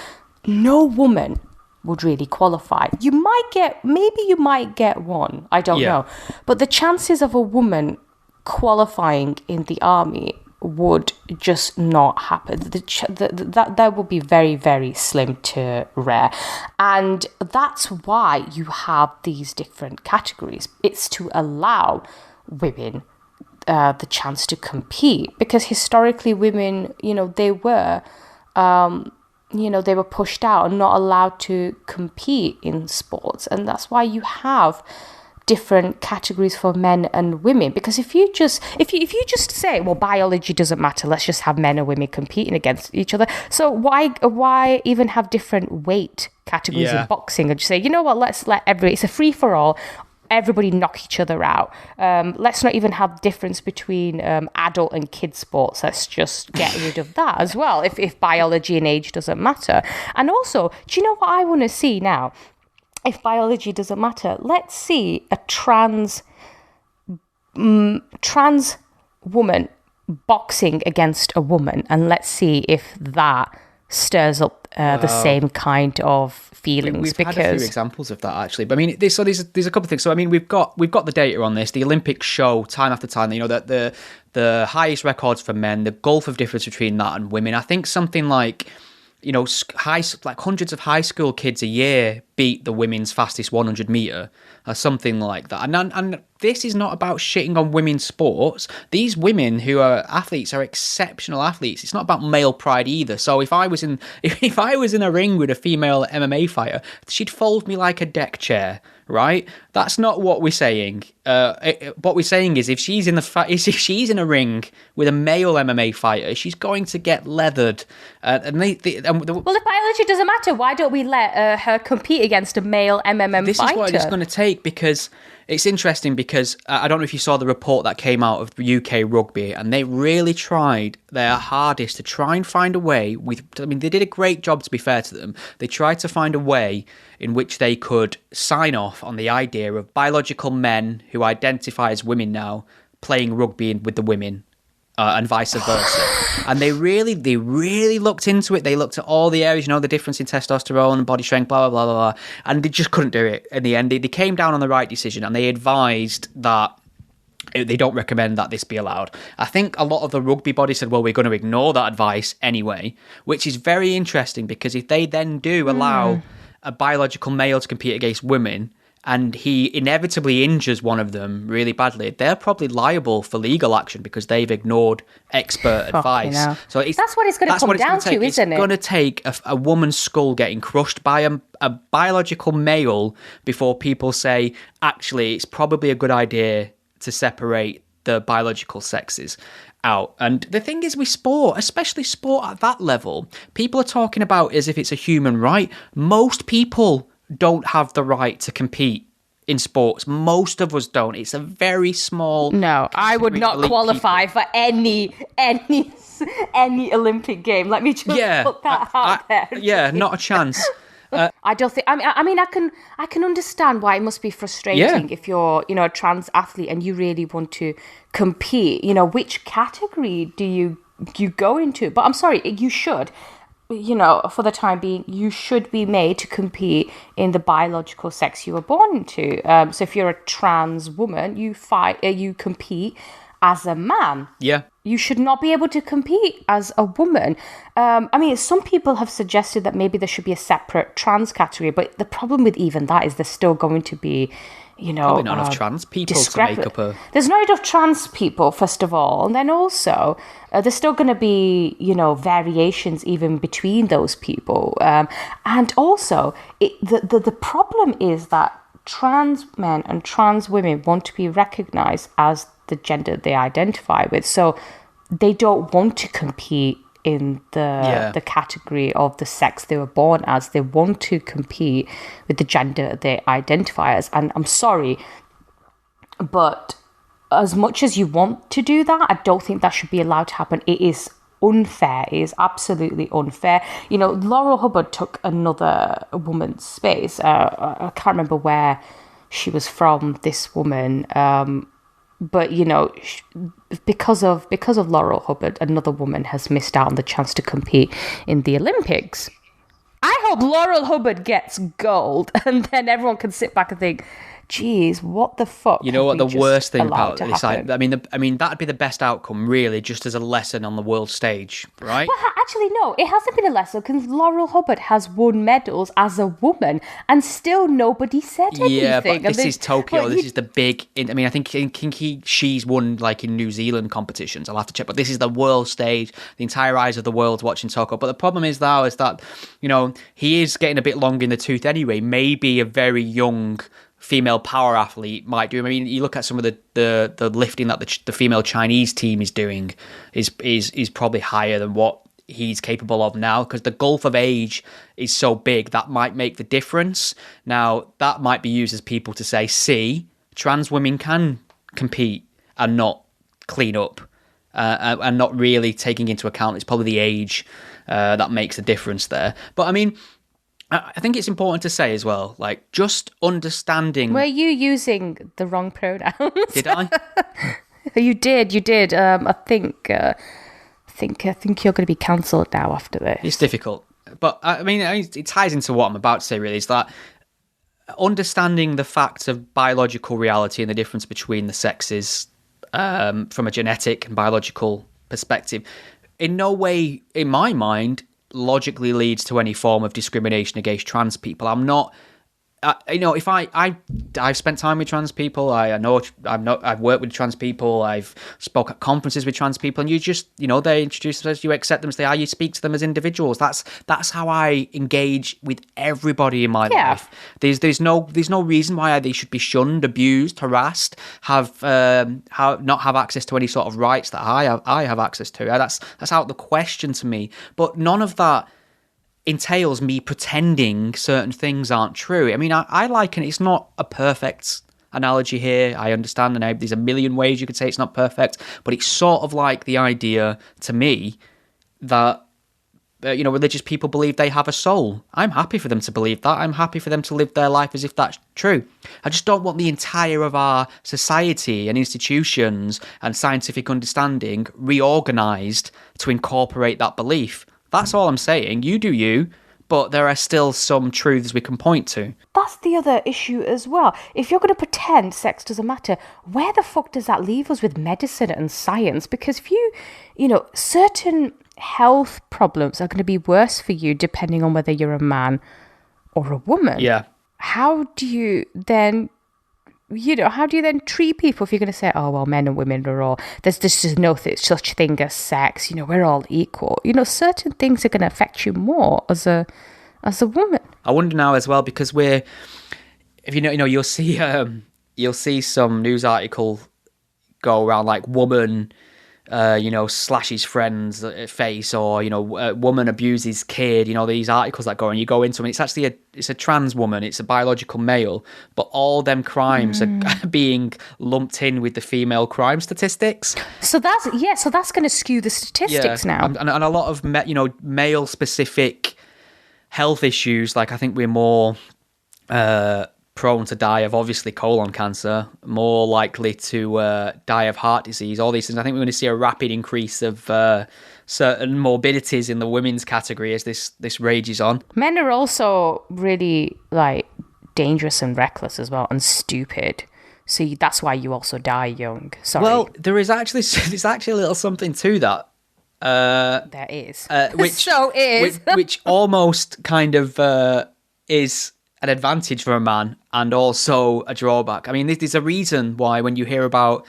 no woman would really qualify. You might get one, I don't know. But the chances of a woman qualifying in the army would just not happen. That would be very, very slim to rare. And that's why you have these different categories. It's to allow women the chance to compete, because historically women, they were pushed out and not allowed to compete in sports. And that's why you have different categories for men and women, because if you just say, well, biology doesn't matter, let's just have men and women competing against each other, so why even have different weight categories in boxing, and just say, let's let it's a free-for-all, everybody knock each other out. Let's not even have difference between adult and kid sports. Let's just get rid of that as well, if biology and age doesn't matter. And also, do you know what I want to see now? If biology doesn't matter, let's see a trans woman boxing against a woman, and let's see if that stirs up the same kind of feelings. We've had a few examples of that, actually. But I mean, there's a couple of things. So I mean, we've got the data on this. The Olympics show time after time, that the highest records for men, the gulf of difference between that and women. I think something like, hundreds of high school kids a year beat the women's fastest 100 meter or something like that. And this is not about shitting on women's sports. These women who are athletes are exceptional athletes. It's not about male pride either. So if I was in a ring with a female MMA fighter, she'd fold me like a deck chair, right? That's not what we're saying. What we're saying is if she's in a ring with a male MMA fighter, she's going to get leathered. Well, if biology doesn't matter, why don't we let her compete against a male MMA fighter? This is what it's going to take, because it's interesting, because I don't know if you saw the report that came out of UK rugby, and they really tried their hardest to try and find a way they did a great job, to be fair to them. They tried to find a way in which they could sign off on the idea of biological men who identify as women now playing rugby with the women. And vice versa. And they really looked into it. They looked at all the areas, the difference in testosterone and body strength, blah, blah, blah, blah, blah. And they just couldn't do it in the end. They came down on the right decision, and they advised that they don't recommend that this be allowed. I think a lot of the rugby body said, well, we're going to ignore that advice anyway, which is very interesting, because if they then do allow a biological male to compete against women, and he inevitably injures one of them really badly, they're probably liable for legal action because they've ignored expert advice. So that's what it's going to come down to, isn't it? It's going to take a woman's skull getting crushed by a biological male before people say, actually, it's probably a good idea to separate the biological sexes out. And the thing is with sport, especially sport at that level, people are talking about as if it's a human right. Most people don't have the right to compete in sports. Most of us don't. It's a very small... No, I would not qualify for any Olympic game. Let me just put that out there. Yeah, not a chance. I don't think... I mean, I can understand why it must be frustrating if you're, a trans athlete and you really want to compete. Which category do you go into? But I'm sorry, you should... for the time being, you should be made to compete in the biological sex you were born into. So if you're a trans woman, you compete as a man. Yeah. You should not be able to compete as a woman. Some people have suggested that maybe there should be a separate trans category, but the problem with even that is there's still going to be, probably not enough trans people to make up a... There's not enough trans people, first of all. And then also, there's still going to be, variations even between those people. And also, the problem is that trans men and trans women want to be recognised as the gender they identify with. So they don't want to compete in the category of the sex they were born as. They want to compete with the gender they identify as. And I'm sorry, but as much as you want to do that, I don't think that should be allowed to happen. It is unfair. It is absolutely unfair. Laurel Hubbard took another woman's space. I can't remember where she was from, this woman. But, because of Laurel Hubbard, another woman has missed out on the chance to compete in the Olympics. I hope Laurel Hubbard gets gold, and then everyone can sit back and think, geez, what the fuck? You know what the worst thing about this? I mean, that'd be the best outcome, really, just as a lesson on the world stage, right? But actually, no, it hasn't been a lesson because Laurel Hubbard has won medals as a woman, and still nobody said anything. Yeah, but this is Tokyo. This is the big. I mean, I think she's won like in New Zealand competitions. I'll have to check, but this is the world stage. The entire eyes of the world's watching Tokyo. But the problem is now is that he is getting a bit long in the tooth anyway. Maybe a very young female power athlete might do. I mean, you look at some of the lifting that the female Chinese team is doing is probably higher than what he's capable of now, because the gulf of age is so big that might make the difference. Now, that might be used as people to say, see, trans women can compete and not clean up and not really taking into account it's probably the age that makes a difference there. But I mean, I think it's important to say as well, like, just understanding. Were you using the wrong pronouns? Did I? You did. I think you're going to be cancelled now after this. It's difficult, but I mean, it ties into what I'm about to say. Really, is that understanding the facts of biological reality and the difference between the sexes from a genetic and biological perspective, in no way, in my mind, logically leads to any form of discrimination against trans people. I'm not, if I've spent time with trans people, I've worked with trans people, I've spoke at conferences with trans people, and you just, they introduce themselves, you accept them, say, you speak to them as individuals. That's how I engage with everybody in my life. There's no reason why they should be shunned, abused, harassed, not have access to any sort of rights that I have access to. That's out of the question to me. But none of that entails me pretending certain things aren't true. I mean, I liken it's not a perfect analogy here. I understand, and there's a million ways you could say it's not perfect, but it's sort of like the idea to me that religious people believe they have a soul. I'm happy for them to believe that. I'm happy for them to live their life as if that's true. I just don't want the entire of our society and institutions and scientific understanding reorganised to incorporate that belief. That's all I'm saying. You do you, but there are still some truths we can point to. That's the other issue as well. If you're going to pretend sex doesn't matter, where the fuck does that leave us with medicine and science? Because if certain health problems are going to be worse for you depending on whether you're a man or a woman. Yeah. How do you then treat people if you're going to say, oh, well, men and women are all, there's just no such thing as sex, we're all equal. Certain things are going to affect you more as a woman. I wonder now as well, because you'll see some news article go around like woman, slashes friend's face, or, woman abuses kid, these articles that go, and you go into them, it's actually it's a trans woman, it's a biological male, but all them crimes are being lumped in with the female crime statistics. So that's going to skew the statistics now. And a lot of, male specific health issues, like I think we're more prone to die of obviously colon cancer, more likely to die of heart disease, all these things. I think we're going to see a rapid increase of certain morbidities in the women's category as this rages on. Men are also really dangerous and reckless as well, and stupid. So that's why you also die young. Sorry. Well, there's actually a little something to that. There is. Which almost kind of is an advantage for a man and also a drawback. I mean, there's a reason why when you hear about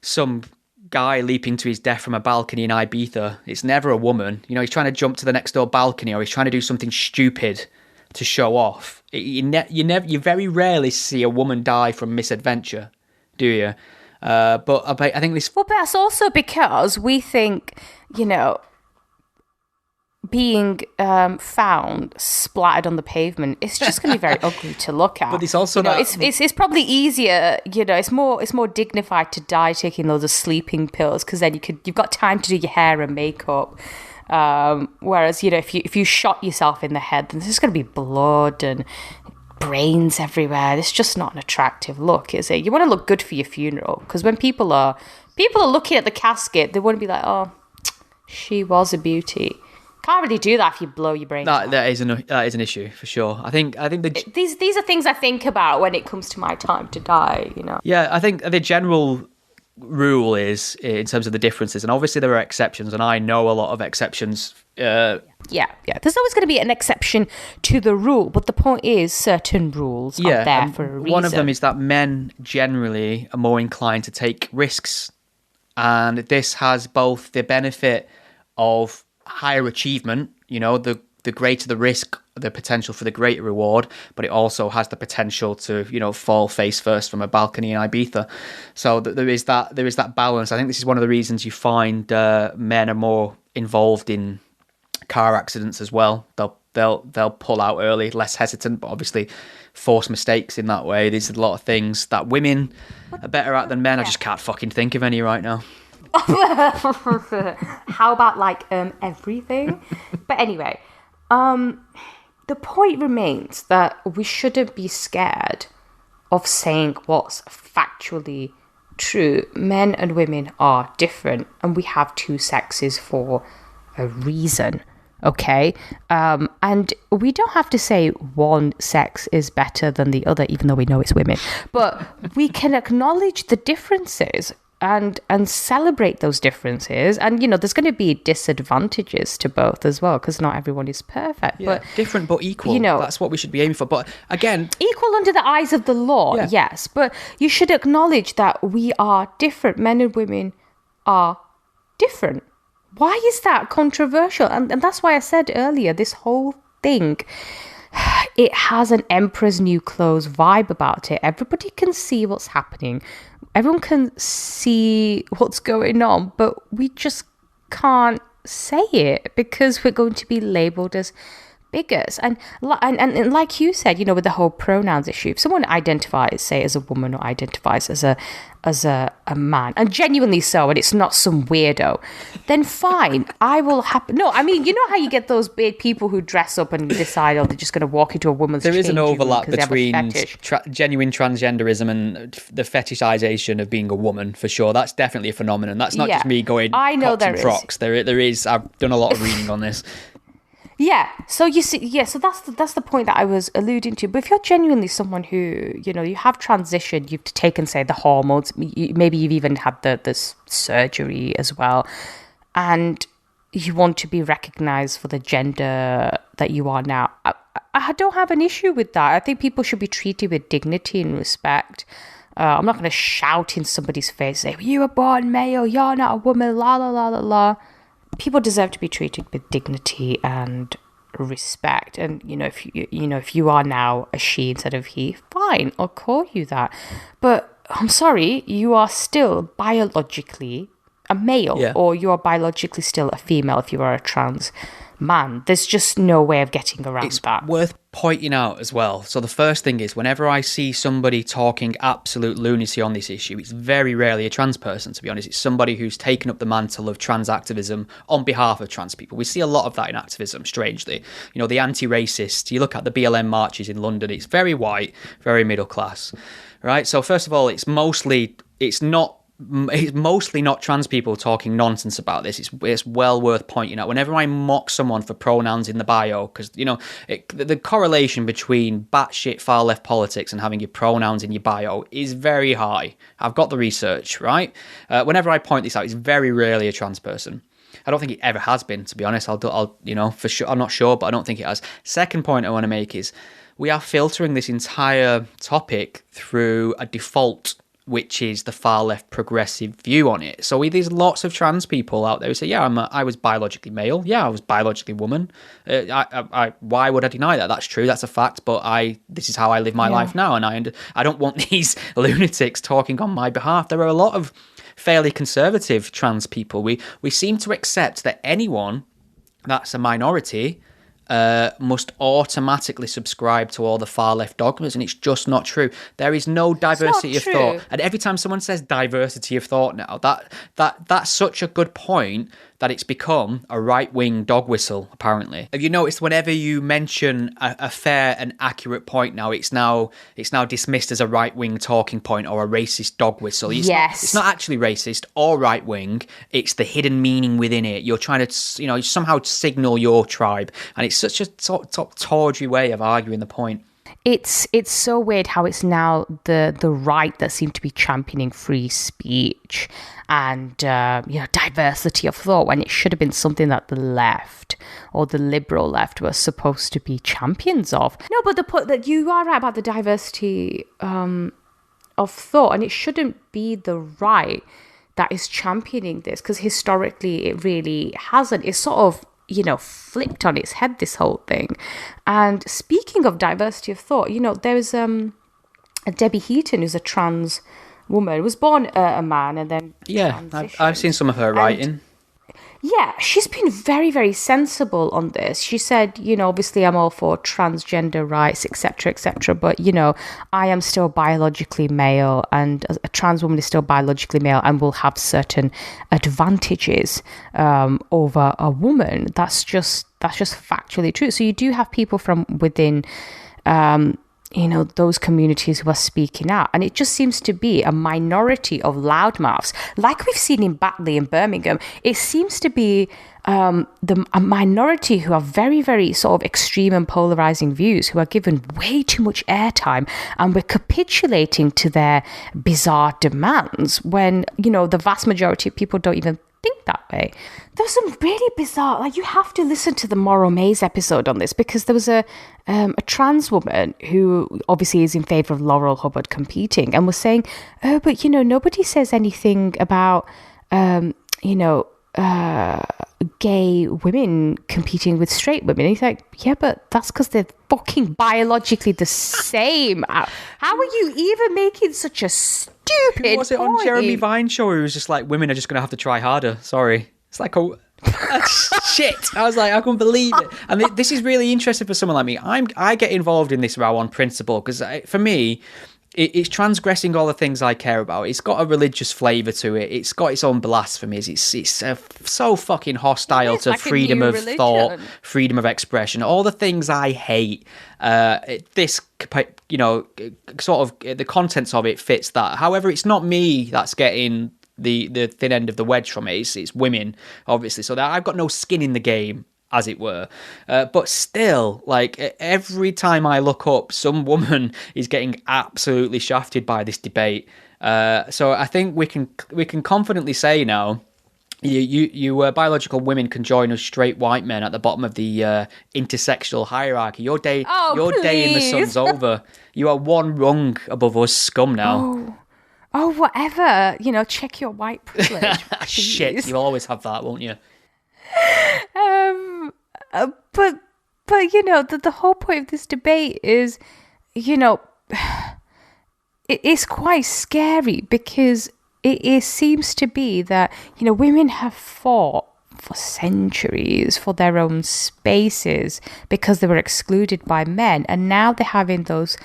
some guy leaping to his death from a balcony in Ibiza, it's never a woman. He's trying to jump to the next door balcony, or he's trying to do something stupid to show off. You very rarely see a woman die from misadventure, do you? But I think this. Well, but that's also because we think, being found splattered on the pavement, it's just going to be very ugly to look at. But it's also it's probably easier, it's more dignified to die taking loads of sleeping pills, because then you've got time to do your hair and makeup. Whereas if you shot yourself in the head, then there's going to be blood and brains everywhere. It's just not an attractive look, is it? You want to look good for your funeral, because when people are looking at the casket, they want to be like, oh, she was a beauty. Can't really do that if you blow your brains out. That is an issue for sure. I think These are things I think about when it comes to my time to die, you know. Yeah, I think the general rule is, in terms of the differences, and obviously there are exceptions, and I know a lot of exceptions. Yeah. There's always going to be an exception to the rule, but the point is certain rules are there for a reason. One of them is that men generally are more inclined to take risks, and this has both the benefit of higher achievement, you know, the greater the risk, the potential for the greater reward, but it also has the potential to, you know, fall face first from a balcony in Ibiza. So there is that balance. I think this is one of the reasons you find men are more involved in car accidents as well. They'll pull out early, less hesitant, but obviously force mistakes in that way. These are a lot of things that women are better at than men. Yeah. I just can't fucking think of any right now. How about like everything? But anyway, the point remains that we shouldn't be scared of saying what's factually true. Men and women are different, and we have two sexes for a reason. Okay, and we don't have to say one sex is better than the other, even though we know it's women. But we can acknowledge the differences and celebrate those differences. And, you know, there's going to be disadvantages to both as well, because not everyone is perfect. Yeah, but different but equal. You know, that's what we should be aiming for. But again, equal under the eyes of the law, yes. But you should acknowledge that we are different. Men and women are different. Why is that controversial? And that's why I said earlier, this whole thing, it has an Emperor's New Clothes vibe about it. Everybody can see what's happening. Everyone can see what's going on, but we just can't say it because we're going to be labelled as bigots. And like you said, you know, with the whole pronouns issue, if someone identifies, say, as a woman or identifies as a man, and genuinely so, and it's not some weirdo, then fine, I will happen. No, I mean, you know how you get those big people who dress up and decide, oh, they're just going to walk into a woman's There is an changing room overlap 'cause they have a between fetish. genuine transgenderism and the fetishization of being a woman, for sure. That's definitely a phenomenon. That's not just me going, I know pots and there frocks. There is. I've done a lot of reading on this. Yeah, so you see, so that's the point that I was alluding to. But if you're genuinely someone who, you know, you have transitioned, you've taken, say, the hormones, maybe you've even had the surgery as well, and you want to be recognised for the gender that you are now, I don't have an issue with that. I think people should be treated with dignity and respect. I'm not going to shout in somebody's face, say, you were born male, you're not a woman, la la la la la. People deserve to be treated with dignity and respect. And, you know, if you are now a she instead of he, fine, I'll call you that. But I'm sorry, you are still biologically a male, or you are biologically still a female if you are a trans man. There's just no way of getting around that. It's worth pointing out as well. So the first thing is, whenever I see somebody talking absolute lunacy on this issue, it's very rarely a trans person, to be honest. It's somebody who's taken up the mantle of trans activism on behalf of trans people. We see a lot of that in activism, strangely. You know, the anti-racist, you look at the BLM marches in London, it's very white, very middle class, right? So first of all, it's mostly not trans people talking nonsense about this. It's well worth pointing out. Whenever I mock someone for pronouns in the bio, because, you know, the correlation between batshit far left politics and having your pronouns in your bio is very high. I've got the research, right? Whenever I point this out, it's very rarely a trans person. I don't think it ever has been, to be honest. I'll you know, for sure, I'm not sure, but I don't think it has. Second point I want to make is we are filtering this entire topic through a default, which is the far left progressive view on it. So there's lots of trans people out there who say, yeah, I was biologically male. Yeah, I was biologically woman. Why would I deny that? That's true. That's a fact. But this is how I live my life now. And I don't want these lunatics talking on my behalf. There are a lot of fairly conservative trans people. We seem to accept that anyone that's a minority must automatically subscribe to all the far left dogmas, and it's just not true. There is no diversity of thought, and every time someone says diversity of thought now, that's such a good point that it's become a right-wing dog whistle, apparently. Have you noticed whenever you mention a fair and accurate point now, it's now dismissed as a right-wing talking point or a racist dog whistle? It's not actually racist or right-wing. It's the hidden meaning within it. You're trying to, somehow signal your tribe. And it's such a tawdry way of arguing the point. It's so weird how it's now the right that seem to be championing free speech and diversity of thought, when it should have been something that the left or the liberal left were supposed to be champions of. No, but that you are right about the diversity of thought, and it shouldn't be the right that is championing this, because historically it really hasn't. It's sort of flipped on its head, this whole thing. And speaking of diversity of thought, there's a Debbie Heaton, who's a trans woman, was born a man and then I've seen some of her writing. Yeah, she's been very, very sensible on this. She said, obviously I'm all for transgender rights, etc., but, I am still biologically male, and a trans woman is still biologically male and will have certain advantages over a woman. That's just factually true. So you do have people from within those communities who are speaking out. And it just seems to be a minority of loudmouths. Like we've seen in Batley in Birmingham, it seems to be a minority who are very, very sort of extreme and polarizing views, who are given way too much airtime, and we're capitulating to their bizarre demands when, the vast majority of people don't even think that way. There's some really bizarre, you have to listen to the Moral Maze episode on this, because there was a trans woman who obviously is in favor of Laurel Hubbard competing, and was saying, but nobody says anything about gay women competing with straight women. And he's like, yeah, but that's because they're fucking biologically the same. How are you even making such a stupid Who was it point? on Jeremy Vine's show? He was just like, women are just going to have to try harder. Sorry. It's like shit. I was like, I couldn't believe it. And this is really interesting for someone like me. I get involved in this row on principle, because for me, it's transgressing all the things I care about. It's got a religious flavour to it. It's got its own blasphemies. It's so fucking hostile to freedom of thought, freedom of expression, all the things I hate. This, sort of the contents of it fits that. However, it's not me that's getting the thin end of the wedge from it. It's women, obviously. So that I've got no skin in the game, as it were. But still, every time I look up, some woman is getting absolutely shafted by this debate. So I think we can confidently say now, you biological women can join us straight white men at the bottom of the intersectional hierarchy. Your day in the sun's over. You are one rung above us scum now. Oh, whatever. Check your white privilege. Shit, you'll always have that, won't you? But the whole point of this debate is, it's quite scary, because it seems to be that, women have fought for centuries for their own spaces because they were excluded by men, and now they're having those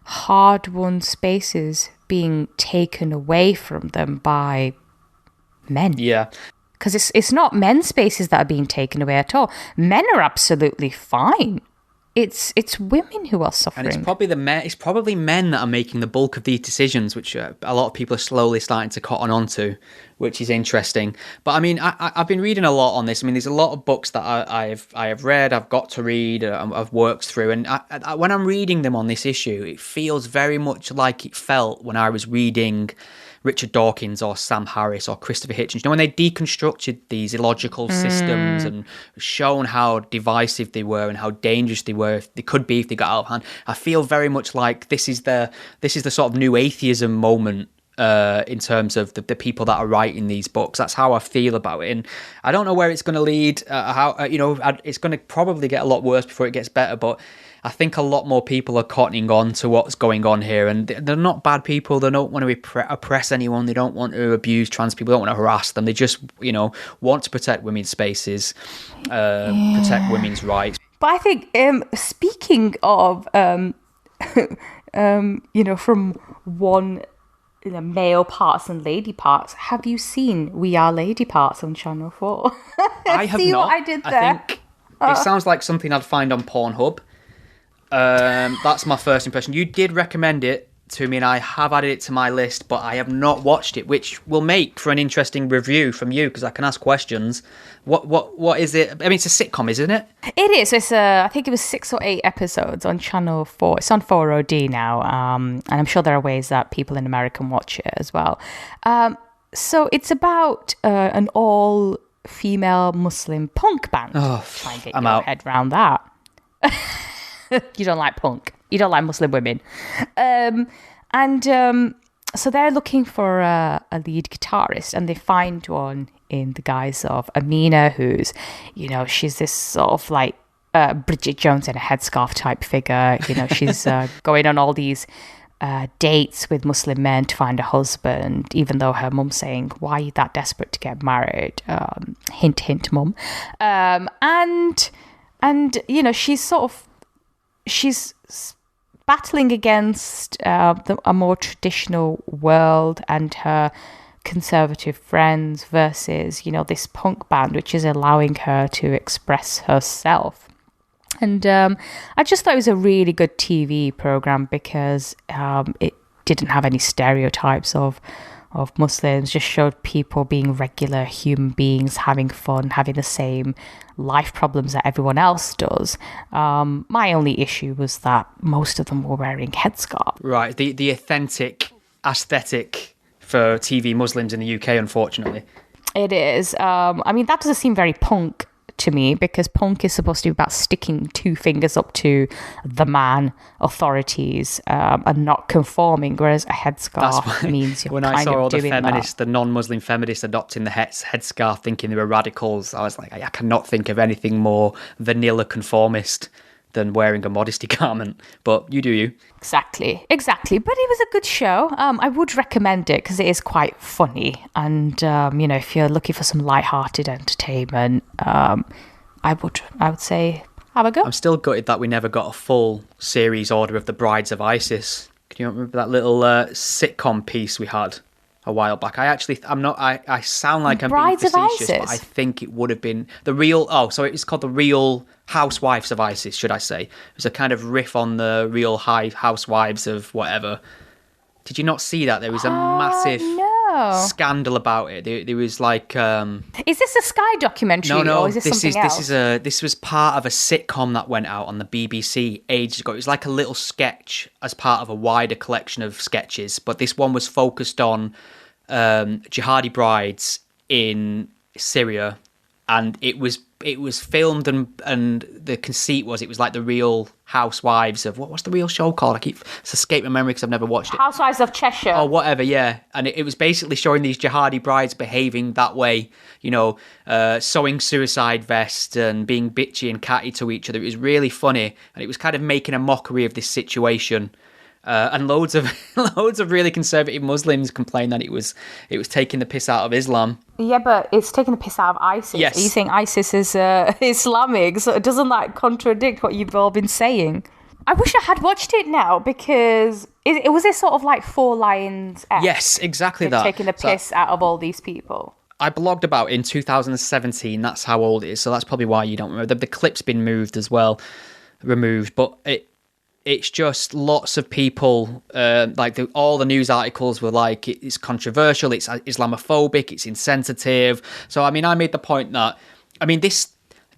hard-won spaces being taken away from them by men. Yeah. Because it's not men's spaces that are being taken away at all. Men are absolutely fine. It's women who are suffering. And it's probably men that are making the bulk of these decisions, which a lot of people are slowly starting to cotton onto, which is interesting. But I mean, I've been reading a lot on this. I mean, there's a lot of books that I have read, I've got to read, I've worked through, and when I'm reading them on this issue, it feels very much like it felt when I was reading Richard Dawkins or Sam Harris or Christopher Hitchens, when they deconstructed these illogical systems and shown how divisive they were and how dangerous they were, if they could be if they got out of hand. I feel very much like this is the sort of new atheism moment in terms of the people that are writing these books. That's how I feel about it, and I don't know where it's going to lead. It's going to probably get a lot worse before it gets better, but I think a lot more people are cottoning on to what's going on here, and they're not bad people. They don't want to oppress anyone. They don't want to abuse trans people. They don't want to harass them. They just, want to protect women's spaces, protect women's rights. But I think, speaking of, from one male parts and lady parts, have you seen We Are Lady Parts on Channel 4? I have See not. what I did there? I think it sounds like something I'd find on Pornhub. That's my first impression. You did recommend it to me, and I have added it to my list, but I have not watched it, which will make for an interesting review from you because I can ask questions. What is it? I mean, it's a sitcom, isn't it? It is. It's I think it was 6 or 8 episodes on Channel 4. It's on 4OD now, and I'm sure there are ways that people in America can watch it as well. So it's about an all-female Muslim punk band. Try and get your head around that. You don't like punk. You don't like Muslim women. So they're looking for a lead guitarist, and they find one in the guise of Amina, who's, she's this sort of like Bridget Jones in a headscarf type figure. She's going on all these dates with Muslim men to find a husband, even though her mum's saying, why are you that desperate to get married? Hint, hint, mum. She's battling against a more traditional world and her conservative friends versus, this punk band, which is allowing her to express herself. And I just thought it was a really good TV program because it didn't have any stereotypes of Muslims, just showed people being regular human beings, having fun, having the same life problems that everyone else does. My only issue was that most of them were wearing headscarves. Right, the authentic aesthetic for TV Muslims in the UK, unfortunately. It is. That doesn't seem very punk to me, because punk is supposed to be about sticking 2 fingers up to the man, authorities, and not conforming, whereas a headscarf means you're when kind I saw of all the doing feminists, that. the non-Muslim feminists adopting the headscarf thinking they were radicals, I was like, I cannot think of anything more vanilla conformist than wearing a modesty garment, but you do you. Exactly. But it was a good show. I would recommend it because it is quite funny, and if you're looking for some light-hearted entertainment, I would say have a go. I'm still gutted that we never got a full series order of The Brides of ISIS. Can you remember that little sitcom piece we had a while back? I sound like I'm being facetious, but I think it would have been the real. So it's called The Real Housewives of ISIS, should I say? It was a kind of riff on the Real Housewives of whatever. Did you not see that? There was a massive scandal about it. There was like. Is this a Sky documentary? No. Or is this something else? This was part of a sitcom that went out on the BBC ages ago. It was like a little sketch as part of a wider collection of sketches, but this one was focused on jihadi brides in Syria, and it was filmed and the conceit was it was like the Real Housewives of what's the real show called? It's escaped my memory because I've never watched it. Housewives of Cheshire. Oh, whatever, yeah. And it was basically showing these jihadi brides behaving that way, sewing suicide vests and being bitchy and catty to each other. It was really funny, and it was kind of making a mockery of this situation. And loads of really conservative Muslims complained that it was taking the piss out of Islam. Yeah, but it's taking the piss out of ISIS. Yes. Are you saying ISIS is Islamic? So doesn't that contradict what you've all been saying? I wish I had watched it now, because it was this sort of like Four Lions. Yes, exactly that. Taking the piss out of all these people. I blogged about it in 2017. That's how old it is. So that's probably why you don't remember. The clip's been removed, but it's just lots of people, all the news articles were like, it's controversial, it's Islamophobic, it's insensitive. So, I made the point that,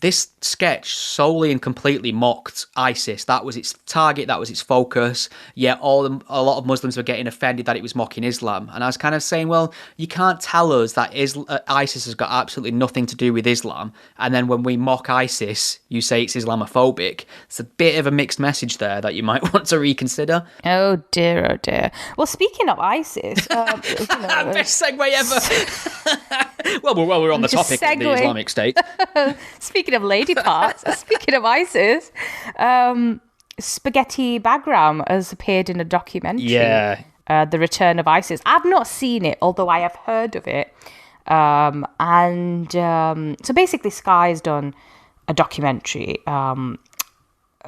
this sketch solely and completely mocked ISIS. That was its target, that was its focus, yet a lot of Muslims were getting offended that it was mocking Islam. And I was kind of saying, well, you can't tell us that ISIS has got absolutely nothing to do with Islam, and then when we mock ISIS, you say it's Islamophobic. It's a bit of a mixed message there that you might want to reconsider. Oh dear. Well, speaking of ISIS... Best segue ever! well, we're on the topic of the Islamic State. Speaking of lady parts, speaking of ISIS, Spaghetti Bagram has appeared in a documentary. Yeah. The Return of ISIS. I've not seen it, although I have heard of it. So basically Sky's done a documentary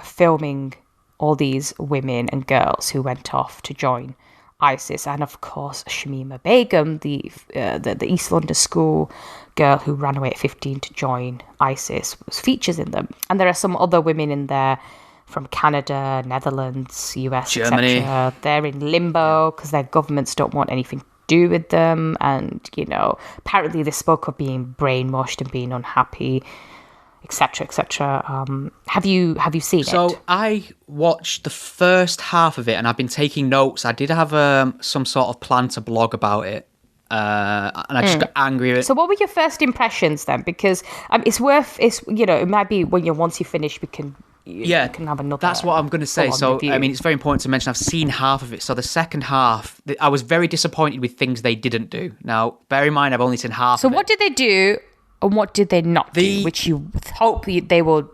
filming all these women and girls who went off to join ISIS, and of course Shamima Begum, the East London school girl who ran away at 15 to join ISIS, was features in them. And there are some other women in there from Canada, Netherlands, US, Germany. etc. They're in limbo because their governments don't want anything to do with them, and apparently they spoke of being brainwashed and being unhappy, etc., etc. Have you seen it? So I watched the first half of it, and I've been taking notes. I did have some sort of plan to blog about it, and I just got angry at it. So what were your first impressions then? Because it might be once you finish, we can have another. That's what I'm going to say. So review. I mean, it's very important to mention I've seen half of it. So the second half, I was very disappointed with things they didn't do. Now, bear in mind, I've only seen half. So of it. What did they do? And what did they not do, which you hope they will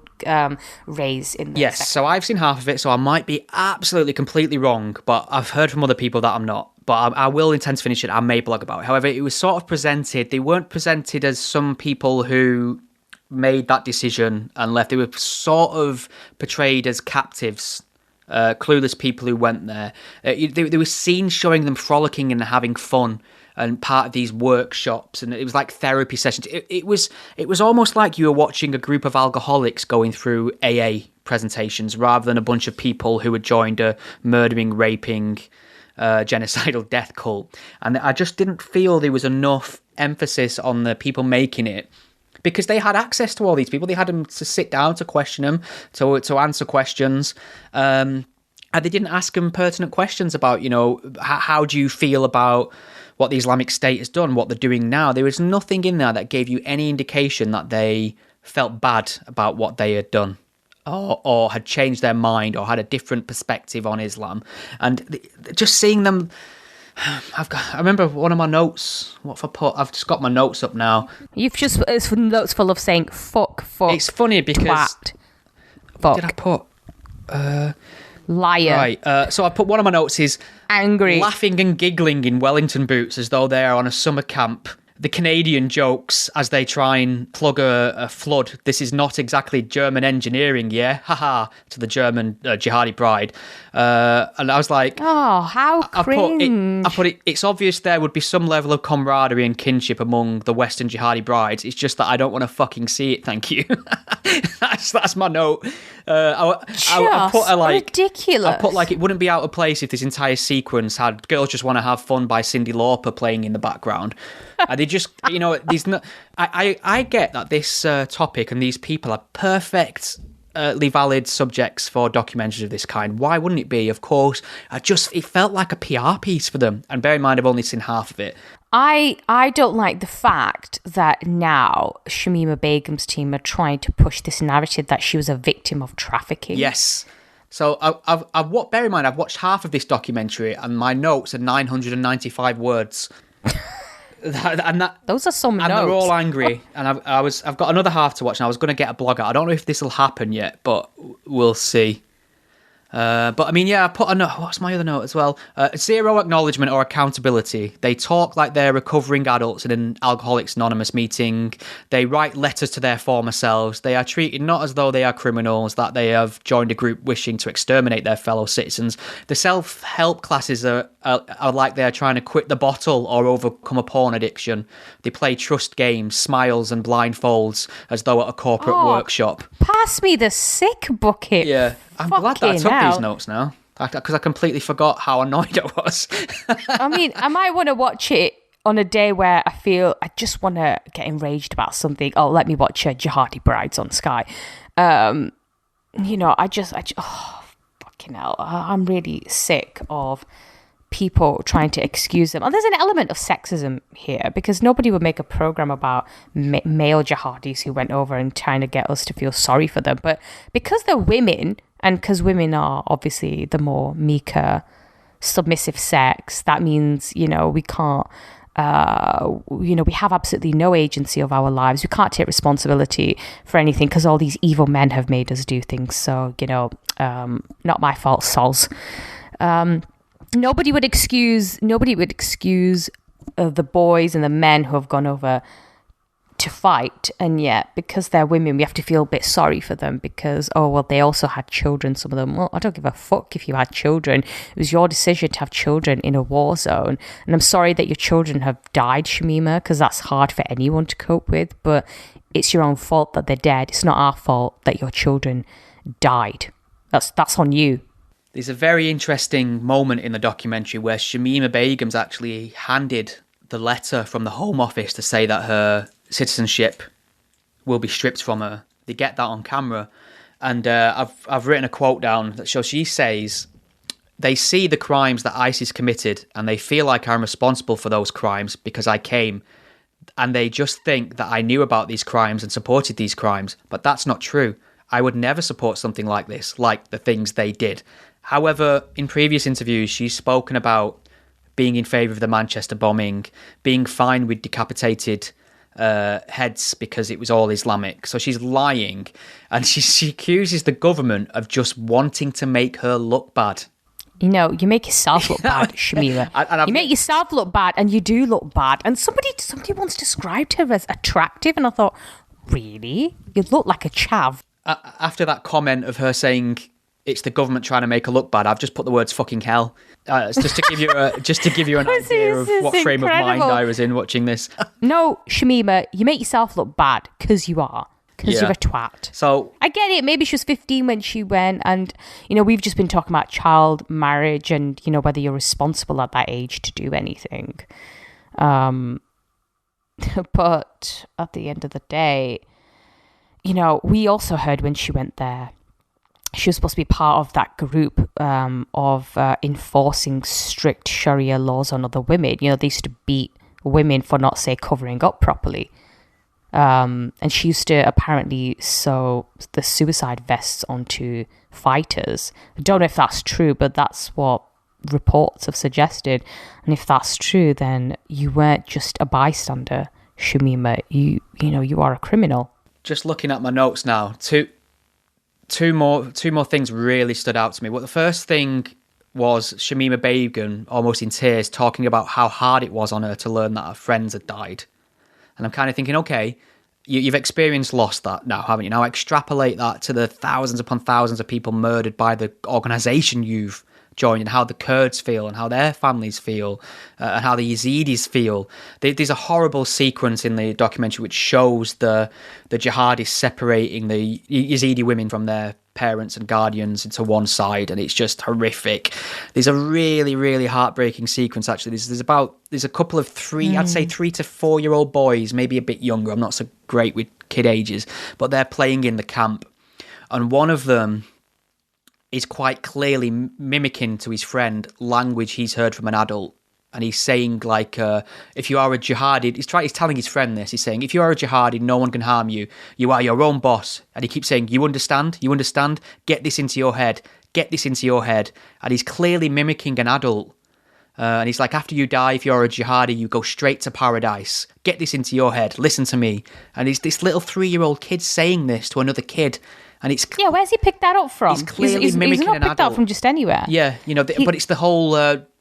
raise in the Yes, second? So I've seen half of it, so I might be absolutely, completely wrong, but I've heard from other people that I'm not. But I will intend to finish it. I may blog about it. However, it was sort of presented. They weren't presented as some people who made that decision and left. They were sort of portrayed as captives, clueless people who went there. There were scenes showing them frolicking and having fun, and part of these workshops, and it was like therapy sessions. It was almost like you were watching a group of alcoholics going through AA presentations rather than a bunch of people who had joined a murdering, raping, genocidal death cult. And I just didn't feel there was enough emphasis on the people making it, because they had access to all these people. They had them to sit down, to question them, to answer questions. And they didn't ask them pertinent questions about, how do you feel about what the Islamic State has done, what they're doing now. There was nothing in there that gave you any indication that they felt bad about what they had done, or had changed their mind, or had a different perspective on Islam. And just seeing them, I remember one of my notes. What have I put? I've just got my notes up now. It's notes full of saying fuck. It's funny because twat, fuck. What did I put? Liar. Right. So I put one of my notes is angry, laughing and giggling in Wellington boots as though they are on a summer camp. The Canadian jokes as they try and plug a flood. This is not exactly German engineering, yeah? Haha, to the German jihadi bride. And I was like... Oh, how cringe. I put it, it's obvious there would be some level of camaraderie and kinship among the Western jihadi brides. It's just that I don't want to fucking see it, thank you. That's my note. I put ridiculous. I put it wouldn't be out of place if this entire sequence had Girls Just Want to Have Fun by Cyndi Lauper playing in the background. And they just, these. I get that this topic and these people are perfectly valid subjects for documentaries of this kind. Why wouldn't it be? Of course, it felt like a PR piece for them. And bear in mind, I've only seen half of it. I don't like the fact that now Shamima Begum's team are trying to push this narrative that she was a victim of trafficking. Yes. So bear in mind, I've watched half of this documentary and my notes are 995 words. Those are some notes. And they're all angry. And I've got another half to watch, and I was going to get a blog out. I don't know if this will happen yet, but we'll see. But I mean, yeah, I put a note. What's my other note as well? Zero acknowledgement or accountability. They talk like they're recovering adults in an Alcoholics Anonymous meeting. They write letters to their former selves. They are treated not as though they are criminals, that they have joined a group wishing to exterminate their fellow citizens. The self-help classes are like they are trying to quit the bottle or overcome a porn addiction. They play trust games, smiles and blindfolds as though at a corporate workshop. Pass me the sick bucket. Yeah. I'm glad that I took these notes now, because I completely forgot how annoyed I was. I mean, I might want to watch it on a day where I feel I just want to get enraged about something. Oh, let me watch Jihadi Brides on Sky. Oh, fucking hell. I'm really sick of people trying to excuse them. And there's an element of sexism here, because nobody would make a program about male jihadis who went over and trying to get us to feel sorry for them. But because they're women, and because women are obviously the more meeker, submissive sex, that means, we can't, we have absolutely no agency of our lives. We can't take responsibility for anything because all these evil men have made us do things. So, not my fault, sols. Nobody would excuse the boys and the men who have gone over to fight, and yet because they're women we have to feel a bit sorry for them because, oh well, they also had children, some of them. Well, I don't give a fuck if you had children. It was your decision to have children in a war zone, and I'm sorry that your children have died, Shamima, because that's hard for anyone to cope with, but it's your own fault that they're dead. It's not our fault that your children died. That's on you. There's a very interesting moment in the documentary where Shamima Begum's actually handed the letter from the Home Office to say that her citizenship will be stripped from her. They get that on camera, and I've written a quote down. So she says, "They see the crimes that ISIS committed and they feel like I'm responsible for those crimes because I came, and they just think that I knew about these crimes and supported these crimes, but that's not true. I would never support something like this, like the things they did." However, in previous interviews, she's spoken about being in favour of the Manchester bombing, being fine with decapitated heads because it was all Islamic. So she's lying, and she accuses the government of just wanting to make her look bad. You know, you make yourself look bad, Shamira. You make yourself look bad, and you do look bad. And somebody once described her as attractive, and I thought, really? You look like a chav. After that comment of her saying it's the government trying to make her look bad, I've just put the words "fucking hell" just to give you an idea of what frame of mind I was in watching this. No, Shamima, you make yourself look bad because you are. Because you're a twat. So I get it. Maybe she was 15 when she went, and you know we've just been talking about child marriage and you know whether you're responsible at that age to do anything. But at the end of the day, you know, we also heard when she went there, she was supposed to be part of that group of enforcing strict Sharia laws on other women. You know, they used to beat women for not, say, covering up properly. And she used to apparently sew the suicide vests onto fighters. I don't know if that's true, but that's what reports have suggested. And if that's true, then you weren't just a bystander, Shamima. You know, you are a criminal. Just looking at my notes now, two more things really stood out to me. Well, the first thing was Shamima Begum, almost in tears, talking about how hard it was on her to learn that her friends had died. And I'm kind of thinking, okay, you've experienced loss that now, haven't you? Now extrapolate that to the thousands upon thousands of people murdered by the organisation you've joined, and how the Kurds feel and how their families feel and how the Yazidis feel. There's a horrible sequence in the documentary which shows the jihadis separating the Yazidi women from their parents and guardians into one side, and it's just horrific. There's a really, really heartbreaking sequence, actually. There's a couple of I'd say 3 to 4 year old boys, maybe a bit younger. I'm not so great with kid ages, but they're playing in the camp, and one of them is quite clearly mimicking to his friend language he's heard from an adult. And he's saying, like, if you are a jihadi, he's telling his friend this. He's saying, if you are a jihadi, no one can harm you. You are your own boss. And he keeps saying, you understand? You understand? Get this into your head. Get this into your head. And he's clearly mimicking an adult. And he's like, after you die, if you're a jihadi, you go straight to paradise. Get this into your head. Listen to me. And it's this little 3-year-old kid saying this to another kid. And it's where's he picked that up from? He's clearly mimicking he's not an picked adult. that up from just anywhere. Yeah, you know, but it's the whole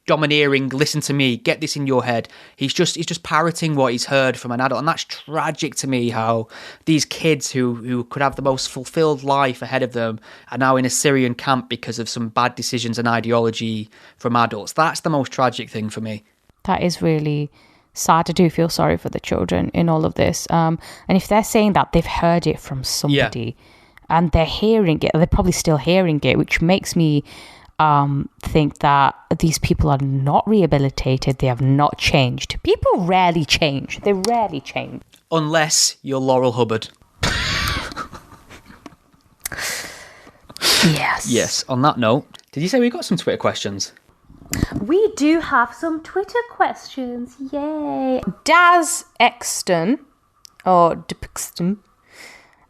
domineering. Listen to me. Get this in your head. He's just parroting what he's heard from an adult, and that's tragic to me. How these kids who could have the most fulfilled life ahead of them are now in a Syrian camp because of some bad decisions and ideology from adults. That's the most tragic thing for me. That is really sad. I do feel sorry for the children in all of this. And if they're saying that, they've heard it from somebody. Yeah. And they're hearing it, they're probably still hearing it, which makes me think that these people are not rehabilitated. They have not changed. People rarely change. They rarely change. Unless you're Laurel Hubbard. Yes. Yes. On that note, did you say we got some Twitter questions? We do have some Twitter questions. Yay. Daz Exton, or Depixton,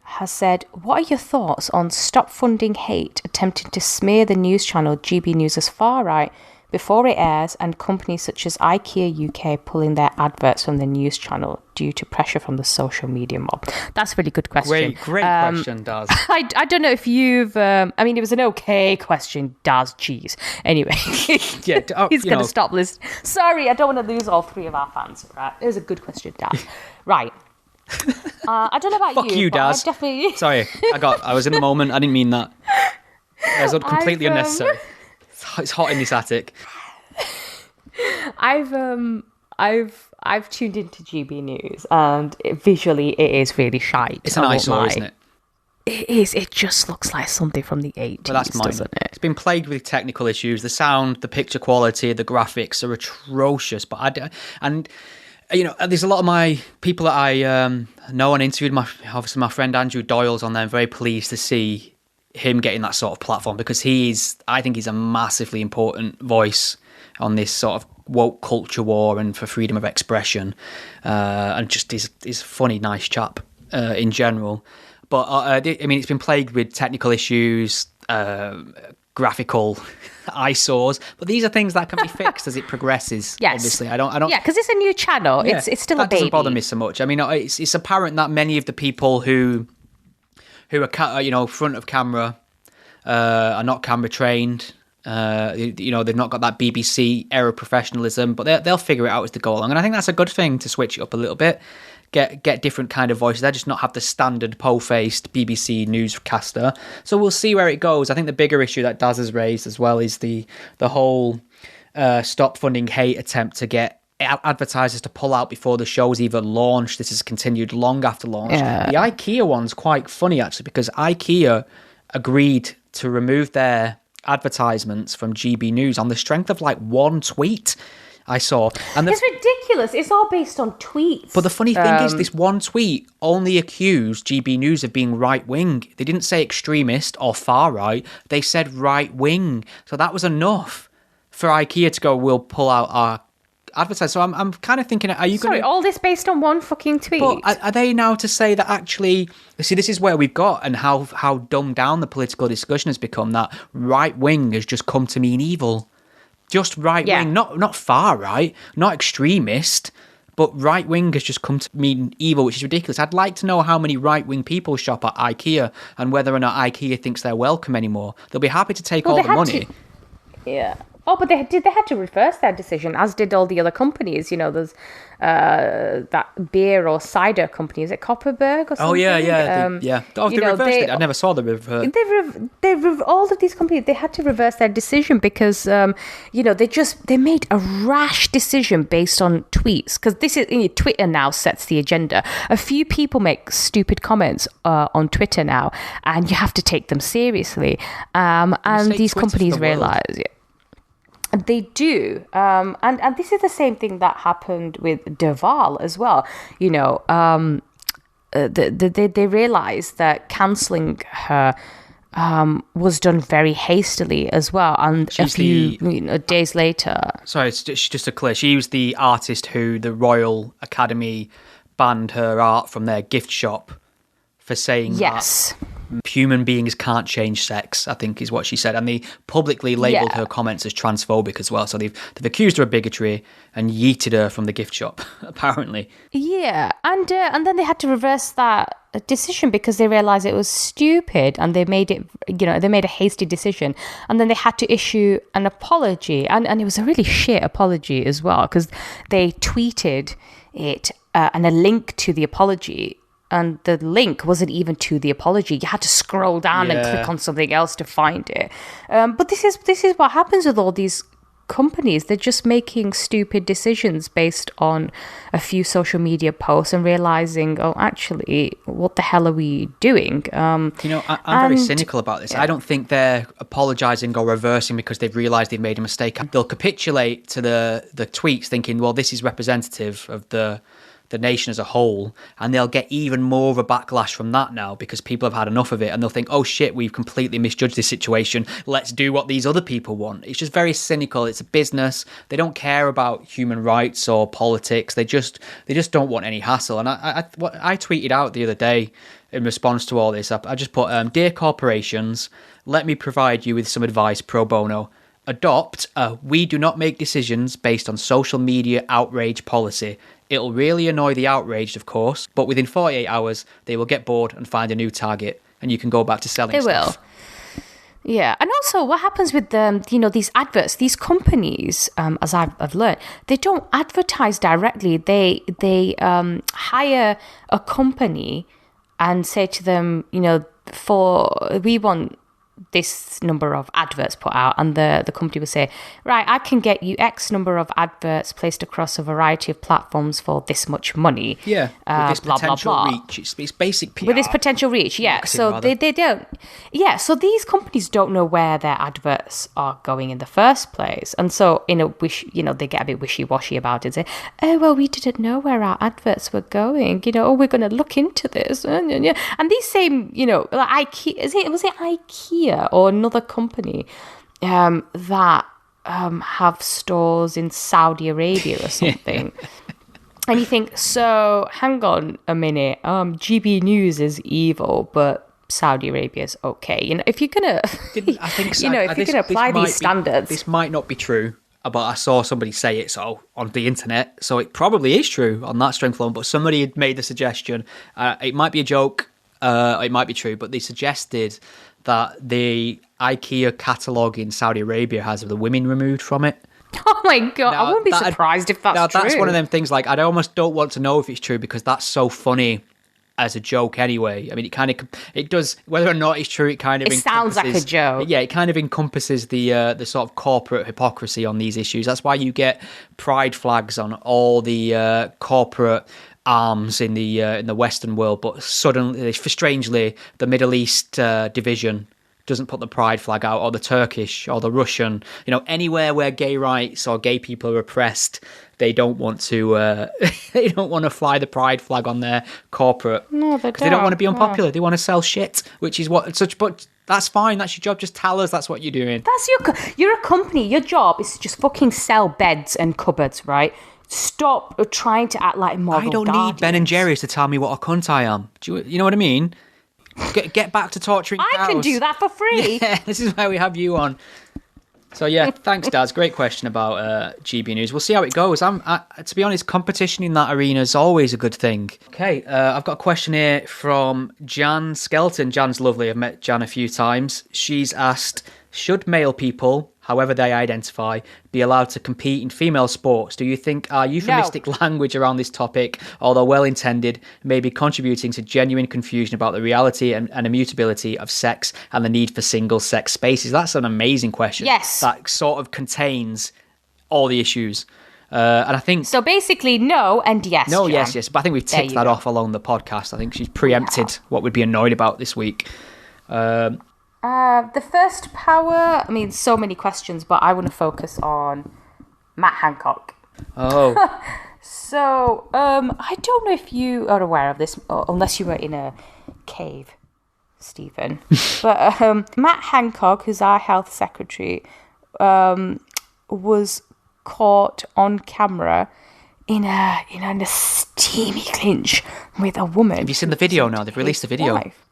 has said, what are your thoughts on Stop Funding Hate attempting to smear the news channel GB News as far right before it airs, and companies such as IKEA UK pulling their adverts from the news channel due to pressure from the social media mob? That's a really good question. Great question, Daz. I don't know if you've... it was an okay question, Daz. Jeez. Anyway, yeah, he's going to stop listening. Sorry, I don't want to lose all 3 of our fans. Right, it was a good question, Daz. Right. I don't know about Fuck you, but Daz. I definitely... Sorry, I was in the moment. I didn't mean that. That was completely unnecessary. It's hot in this attic. I've tuned into GB News, and visually it is really shite. It's an eyesore, isn't it? It is. It just looks like something from the 80s, But that's mine. doesn't it? It's been plagued with technical issues. The sound, the picture quality, the graphics are atrocious. There's a lot of my people that I know and interviewed. Obviously, my friend Andrew Doyle's on there. I'm very pleased to see him getting that sort of platform because I think he's a massively important voice on this sort of woke culture war and for freedom of expression, and just he's a funny, nice chap in general. But it's been plagued with technical issues, graphical eyesores. But these are things that can be fixed as it progresses. Yes, obviously, I don't. Yeah, because it's a new channel. Yeah, it's still a baby. That doesn't bother me so much. I mean, it's apparent that many of the people who are front of camera are not camera trained. They've not got that BBC era professionalism, but they'll figure it out as they go along. And I think that's a good thing to switch it up a little bit. Get different kind of voices. They just not have the standard po-faced BBC newscaster. So we'll see where it goes. I think the bigger issue that Daz has raised as well is the whole stop funding hate attempt to get advertisers to pull out before the show's even launched. This has continued long after launch. Yeah. The IKEA one's quite funny actually because IKEA agreed to remove their advertisements from GB News on the strength of like one tweet I saw. And it's ridiculous. It's all based on tweets. But the funny thing is this one tweet only accused GB News of being right-wing. They didn't say extremist or far-right. They said right-wing. So that was enough for IKEA to go, we'll pull out our advertisers. So I'm kind of thinking, are you going to... all this based on one fucking tweet? But are they now to say that actually... See, this is where we've got and how dumbed down the political discussion has become, that right-wing has just come to mean evil. Just right-wing, not far-right, not extremist, but right-wing has just come to mean evil, which is ridiculous. I'd like to know how many right-wing people shop at IKEA and whether or not IKEA thinks they're welcome anymore. They'll be happy to take all the money. Yeah. Oh, but they had to reverse their decision, as did all the other companies. There's that beer or cider company. Is it Copperberg or something? Oh, yeah. Oh, they reversed it. I never saw the reverse. All of these companies, they had to reverse their decision because, they made a rash decision based on tweets. Because Twitter now sets the agenda. A few people make stupid comments on Twitter now, and you have to take them seriously. And these companies realise... They do. And this is the same thing that happened with de Wahls as well. They realised that cancelling her was done very hastily as well. And a few days later... Sorry, it's just to clear. She was the artist who the Royal Academy banned her art from their gift shop for saying that human beings can't change sex, I think is what she said. And they publicly labelled her comments as transphobic as well. So they've accused her of bigotry and yeeted her from the gift shop, apparently. Yeah, and then they had to reverse that decision because they realised it was stupid and they made it, they made a hasty decision. And then they had to issue an apology. And it was a really shit apology as well because they tweeted it and a link to the apology. And the link wasn't even to the apology. You had to scroll down and click on something else to find it. But this is what happens with all these companies. They're just making stupid decisions based on a few social media posts and realizing, oh, actually, what the hell are we doing? I'm very cynical about this. I don't think they're apologising or reversing because they've realised they've made a mistake. They'll capitulate to the tweets thinking, well, this is representative of the nation as a whole, and they'll get even more of a backlash from that now because people have had enough of it and they'll think, oh shit, we've completely misjudged this situation, let's do what these other people want. It's just very cynical. It's a business. They don't care about human rights or politics. They just don't want any hassle. And I tweeted out the other day in response to all this, I just put, dear corporations, let me provide you with some advice pro bono. Adopt a we do not make decisions based on social media outrage policy. It'll really annoy the outraged, of course, but within 48 hours, they will get bored and find a new target, and you can go back to selling stuff. Yeah, and also what happens with these adverts, these companies, as I've learned, they don't advertise directly. They hire a company and say to them, we want this number of adverts put out, and the company will say, right, I can get you X number of adverts placed across a variety of platforms for this much money. Yeah, with this blah, potential blah, blah. reach. It's basic PR. With this potential reach, yeah. So they don't. Yeah, so these companies don't know where their adverts are going in the first place. And so, they get a bit wishy-washy about it. Say, oh, well, we didn't know where our adverts were going. We're going to look into this. And these same, like IKEA, was it IKEA or another company that have stores in Saudi Arabia or something? And you think, so hang on a minute, GB News is evil, but Saudi Arabia is okay. If you're gonna, I think so. if you're gonna apply these standards, this might not be true. But I saw somebody say it on the internet, so it probably is true on that strength alone. But somebody had made the suggestion. It might be a joke. It might be true, but they suggested that the IKEA catalogue in Saudi Arabia has the women removed from it. Oh my God, I wouldn't be surprised if that's true. That's one of them things, like, I almost don't want to know if it's true because that's so funny as a joke anyway. I mean, it does, whether or not it's true, it sounds like a joke. Yeah, it kind of encompasses the sort of corporate hypocrisy on these issues. That's why you get pride flags on all the corporate arms in the Western world, but suddenly, strangely, the Middle East division doesn't put the pride flag out, or the Turkish or the Russian, anywhere where gay rights or gay people are oppressed, they don't want to fly the pride flag on their corporate. No, they don't. They don't want to be unpopular. They want to sell shit, which is what such. But that's fine. That's your job. Just tell us that's what you're doing. You're a company. Your job is to just fucking sell beds and cupboards, right? Stop trying to act like model I don't need Ben and Jerry's to tell me what a cunt I am. Do you know what I mean? Get back to torturing cows. I can do that for free. Yeah, this is why we have you on. So yeah, thanks, Daz. Great question about GB News. We'll see how it goes. To be honest, competition in that arena is always a good thing. Okay, I've got a question here from Jan Skelton. Jan's lovely. I've met Jan a few times. She's asked, should male people, however they identify, be allowed to compete in female sports? Do you think our euphemistic language around this topic, although well-intended, may be contributing to genuine confusion about the reality and immutability of sex and the need for single-sex spaces? That's an amazing question. Yes. That sort of contains all the issues. And I think... So basically, no and yes, No, Jan. yes. But I think we've ticked that off along the podcast. I think she's preempted what we'd be annoyed about this week. The first power, so many questions, but I want to focus on Matt Hancock. Oh. So, I don't know if you are aware of this, unless you were in a cave, Stephen. But Matt Hancock, who's our health secretary, was caught on camera in a steamy clinch with a woman. Have you seen the video now? They've released the video. Wife.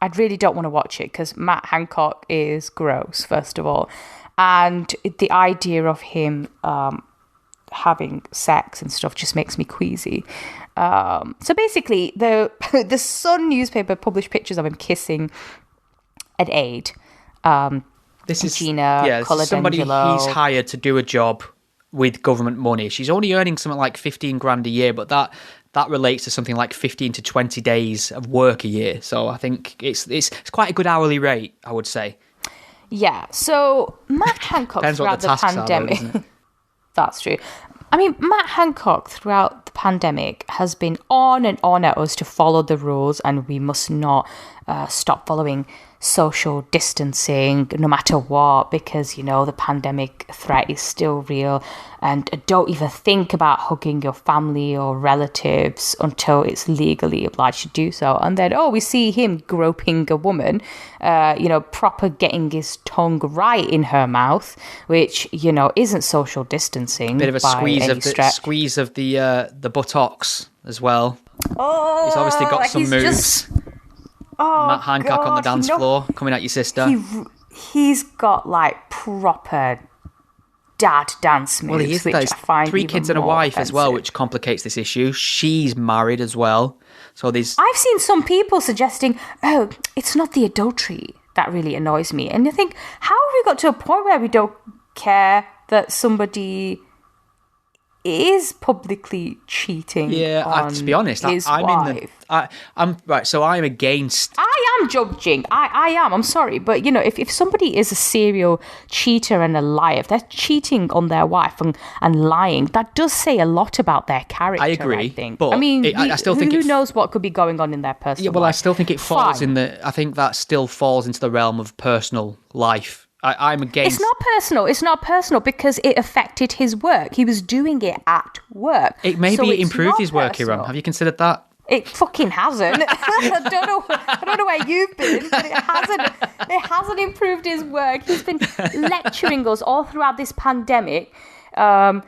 I really don't want to watch it because Matt Hancock is gross, first of all. And the idea of him having sex and stuff just makes me queasy. So basically, the Sun newspaper published pictures of him kissing an aide. This is Gina somebody he's hired to do a job with government money. She's only earning something like 15 grand a year, but that relates to something like 15 to 20 days of work a year. So I think it's quite a good hourly rate, I would say. Yeah. So Matt Hancock throughout the pandemic. That's true. Matt Hancock throughout the pandemic has been on and on at us to follow the rules, and we must not stop following social distancing no matter what, because the pandemic threat is still real, and don't even think about hugging your family or relatives until it's legally obliged to do so. And then we see him groping a woman, proper getting his tongue right in her mouth, which isn't social distancing. Bit of a squeeze of the buttocks as well. Oh, he's obviously got some moves. Matt Hancock on the dance floor, coming at your sister. He's got like proper dad dance moves. Well, he has 3 kids and a wife offensive as well, which complicates this issue. She's married as well. So I've seen some people suggesting, it's not the adultery that really annoys me. And you think, how have we got to a point where we don't care that somebody is publicly cheating on to be honest, his wife? I'm right. So I'm against. I am judging. I am. I'm sorry, but if somebody is a serial cheater and a liar, if they're cheating on their wife and lying, that does say a lot about their character. I agree. I think. But I still think who knows what could be going on in their personal life. I still think it falls I think that still falls into the realm of personal life. I'm against. It's not personal because it affected his work. He was doing it at work. It improved his work, Iram. Have you considered that? It fucking hasn't. I don't know where you've been, but it hasn't improved his work. He's been lecturing us all throughout this pandemic, to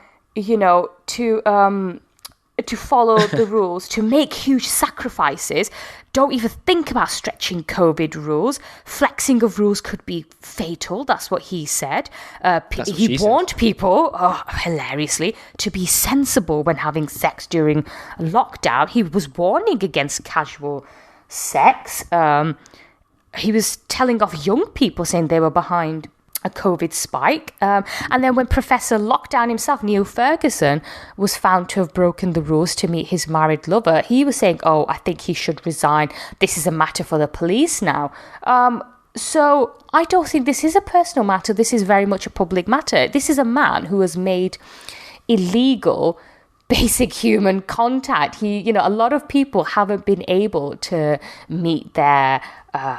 follow the rules, to make huge sacrifices. Don't even think about stretching COVID rules. Flexing of rules could be fatal. That's what he said. He warned people, hilariously, to be sensible when having sex during lockdown. He was warning against casual sex. He was telling off young people, saying they were behind a COVID spike. And then when Professor Lockdown himself, Neil Ferguson, was found to have broken the rules to meet his married lover, he was saying, I think he should resign. This is a matter for the police now. So I don't think this is a personal matter. This is very much a public matter. This is a man who has made illegal basic human contact. A lot of people haven't been able to meet their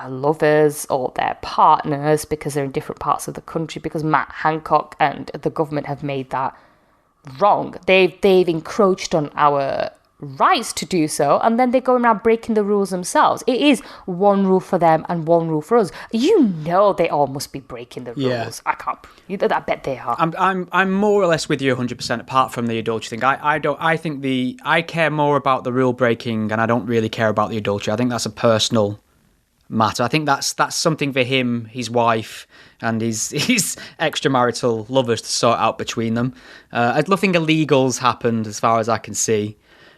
lovers or their partners because they're in different parts of the country, because Matt Hancock and the government have made that wrong. They've encroached on our rights to do so, and then they go around breaking the rules themselves. It is one rule for them and one rule for us. They all must be breaking the rules. Yeah. I bet they are. I'm more or less with you 100%. Apart from the adultery thing, I care more about the rule breaking, and I don't really care about the adultery. I think that's a personal matter. I think that's something for him, his wife, and his extramarital lovers to sort out between them. Nothing illegal's happened as far as I can see.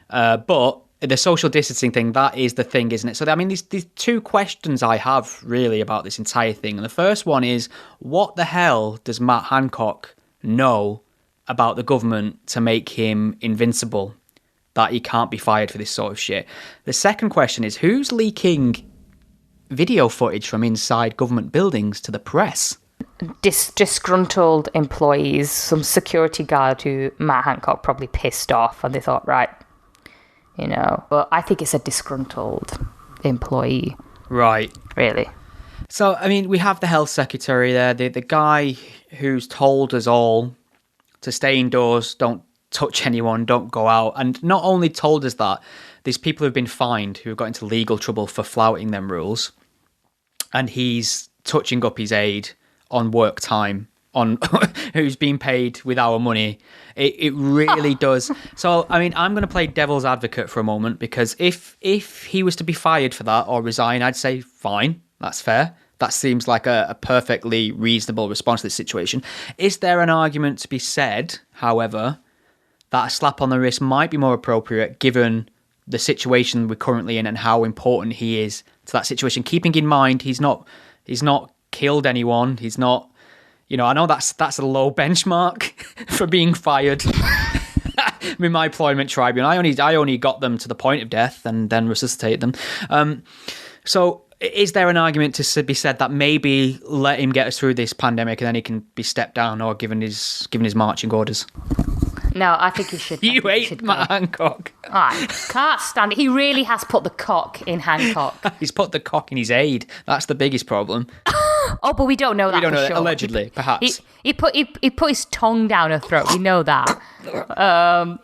But the social distancing thing, that is the thing, isn't it? So, I mean, these two questions I have really about this entire thing. And the first one is, what the hell does Matt Hancock know about the government to make him invincible, that he can't be fired for this sort of shit? The second question is, who's leaking video footage from inside government buildings to the press? Disgruntled employees, some security guard who Matt Hancock probably pissed off, and they thought, right, but I think it's a disgruntled employee. Right. Really. So, I mean, we have the health secretary there, the guy who's told us all to stay indoors, don't touch anyone, don't go out. And not only told us that, there's people who've been fined who have got into legal trouble for flouting them rules. And he's touching up his aide on work time, on who's being paid with our money. It really does. So, I mean, I'm going to play devil's advocate for a moment, because if he was to be fired for that or resign, I'd say, fine, that's fair. That seems like a perfectly reasonable response to this situation. Is there an argument to be said, however, that a slap on the wrist might be more appropriate given the situation we're currently in and how important he is to that situation, keeping in mind he's not killed anyone, he's not, I know that's a low benchmark for being fired with my employment tribunal. I only got them to the point of death and then resuscitated them. So is there an argument to be said that maybe let him get us through this pandemic and then he can be stepped down or given his marching orders? No, I think he should. You hate Matt Hancock. I can't stand it. He really has put the cock in Hancock. He's put the cock in his aide. That's the biggest problem. Oh, but we don't know that. We don't know. Sure. Allegedly, perhaps. He put his tongue down her throat. We know that.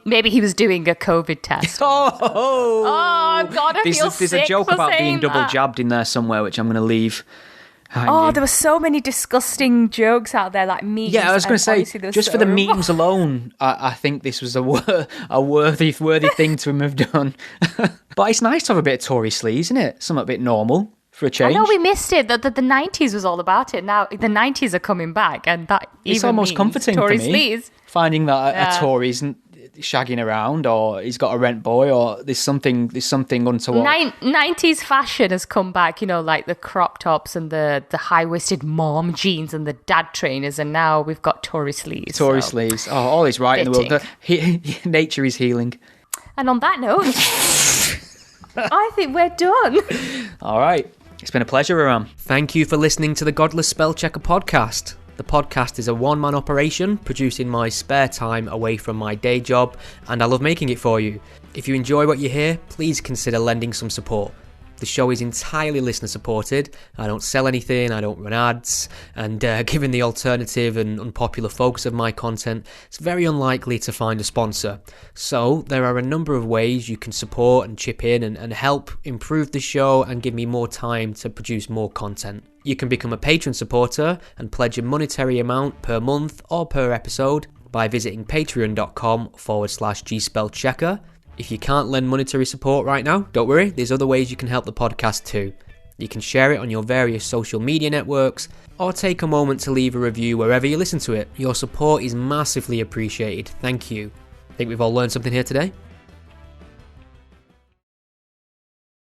Maybe he was doing a COVID test. Oh God, I feel sick. There's a joke for about being double that. jabbed in there somewhere, which I'm going to leave. Oh, there were so many disgusting jokes out there, like memes. Yeah, I was going to say, just for the memes alone, I think this was a worthy thing to have done. But it's nice to have a bit of Tory sleaze, isn't it? Something a bit normal for a change. I know we missed it. The 90s was all about it. Now the 90s are coming back, and that it's even almost means comforting Tory for me. sleaze. Finding that a Tory's, shagging around, or he's got a rent boy, or there's something untoward. 90s fashion has come back, like the crop tops and the high-waisted mom jeans and the dad trainers, and now we've got Tory sleeves. Sleeves. Oh, all is right in the world. Nature is healing. And on that note, I think we're done. All right. It's been a pleasure, Iram. Thank you for listening to the Godless Spell Checker podcast. The podcast is a one-man operation, produced in my spare time away from my day job, and I love making it for you. If you enjoy what you hear, please consider lending some support. The show is entirely listener-supported. I don't sell anything, I don't run ads, and given the alternative and unpopular focus of my content, it's very unlikely to find a sponsor. So there are a number of ways you can support and chip in and help improve the show and give me more time to produce more content. You can become a patron supporter and pledge a monetary amount per month or per episode by visiting patreon.com/gspellchecker. If you can't lend monetary support right now, don't worry, there's other ways you can help the podcast too. You can share it on your various social media networks, or take a moment to leave a review wherever you listen to it. Your support is massively appreciated. Thank you. Think we've all learned something here today?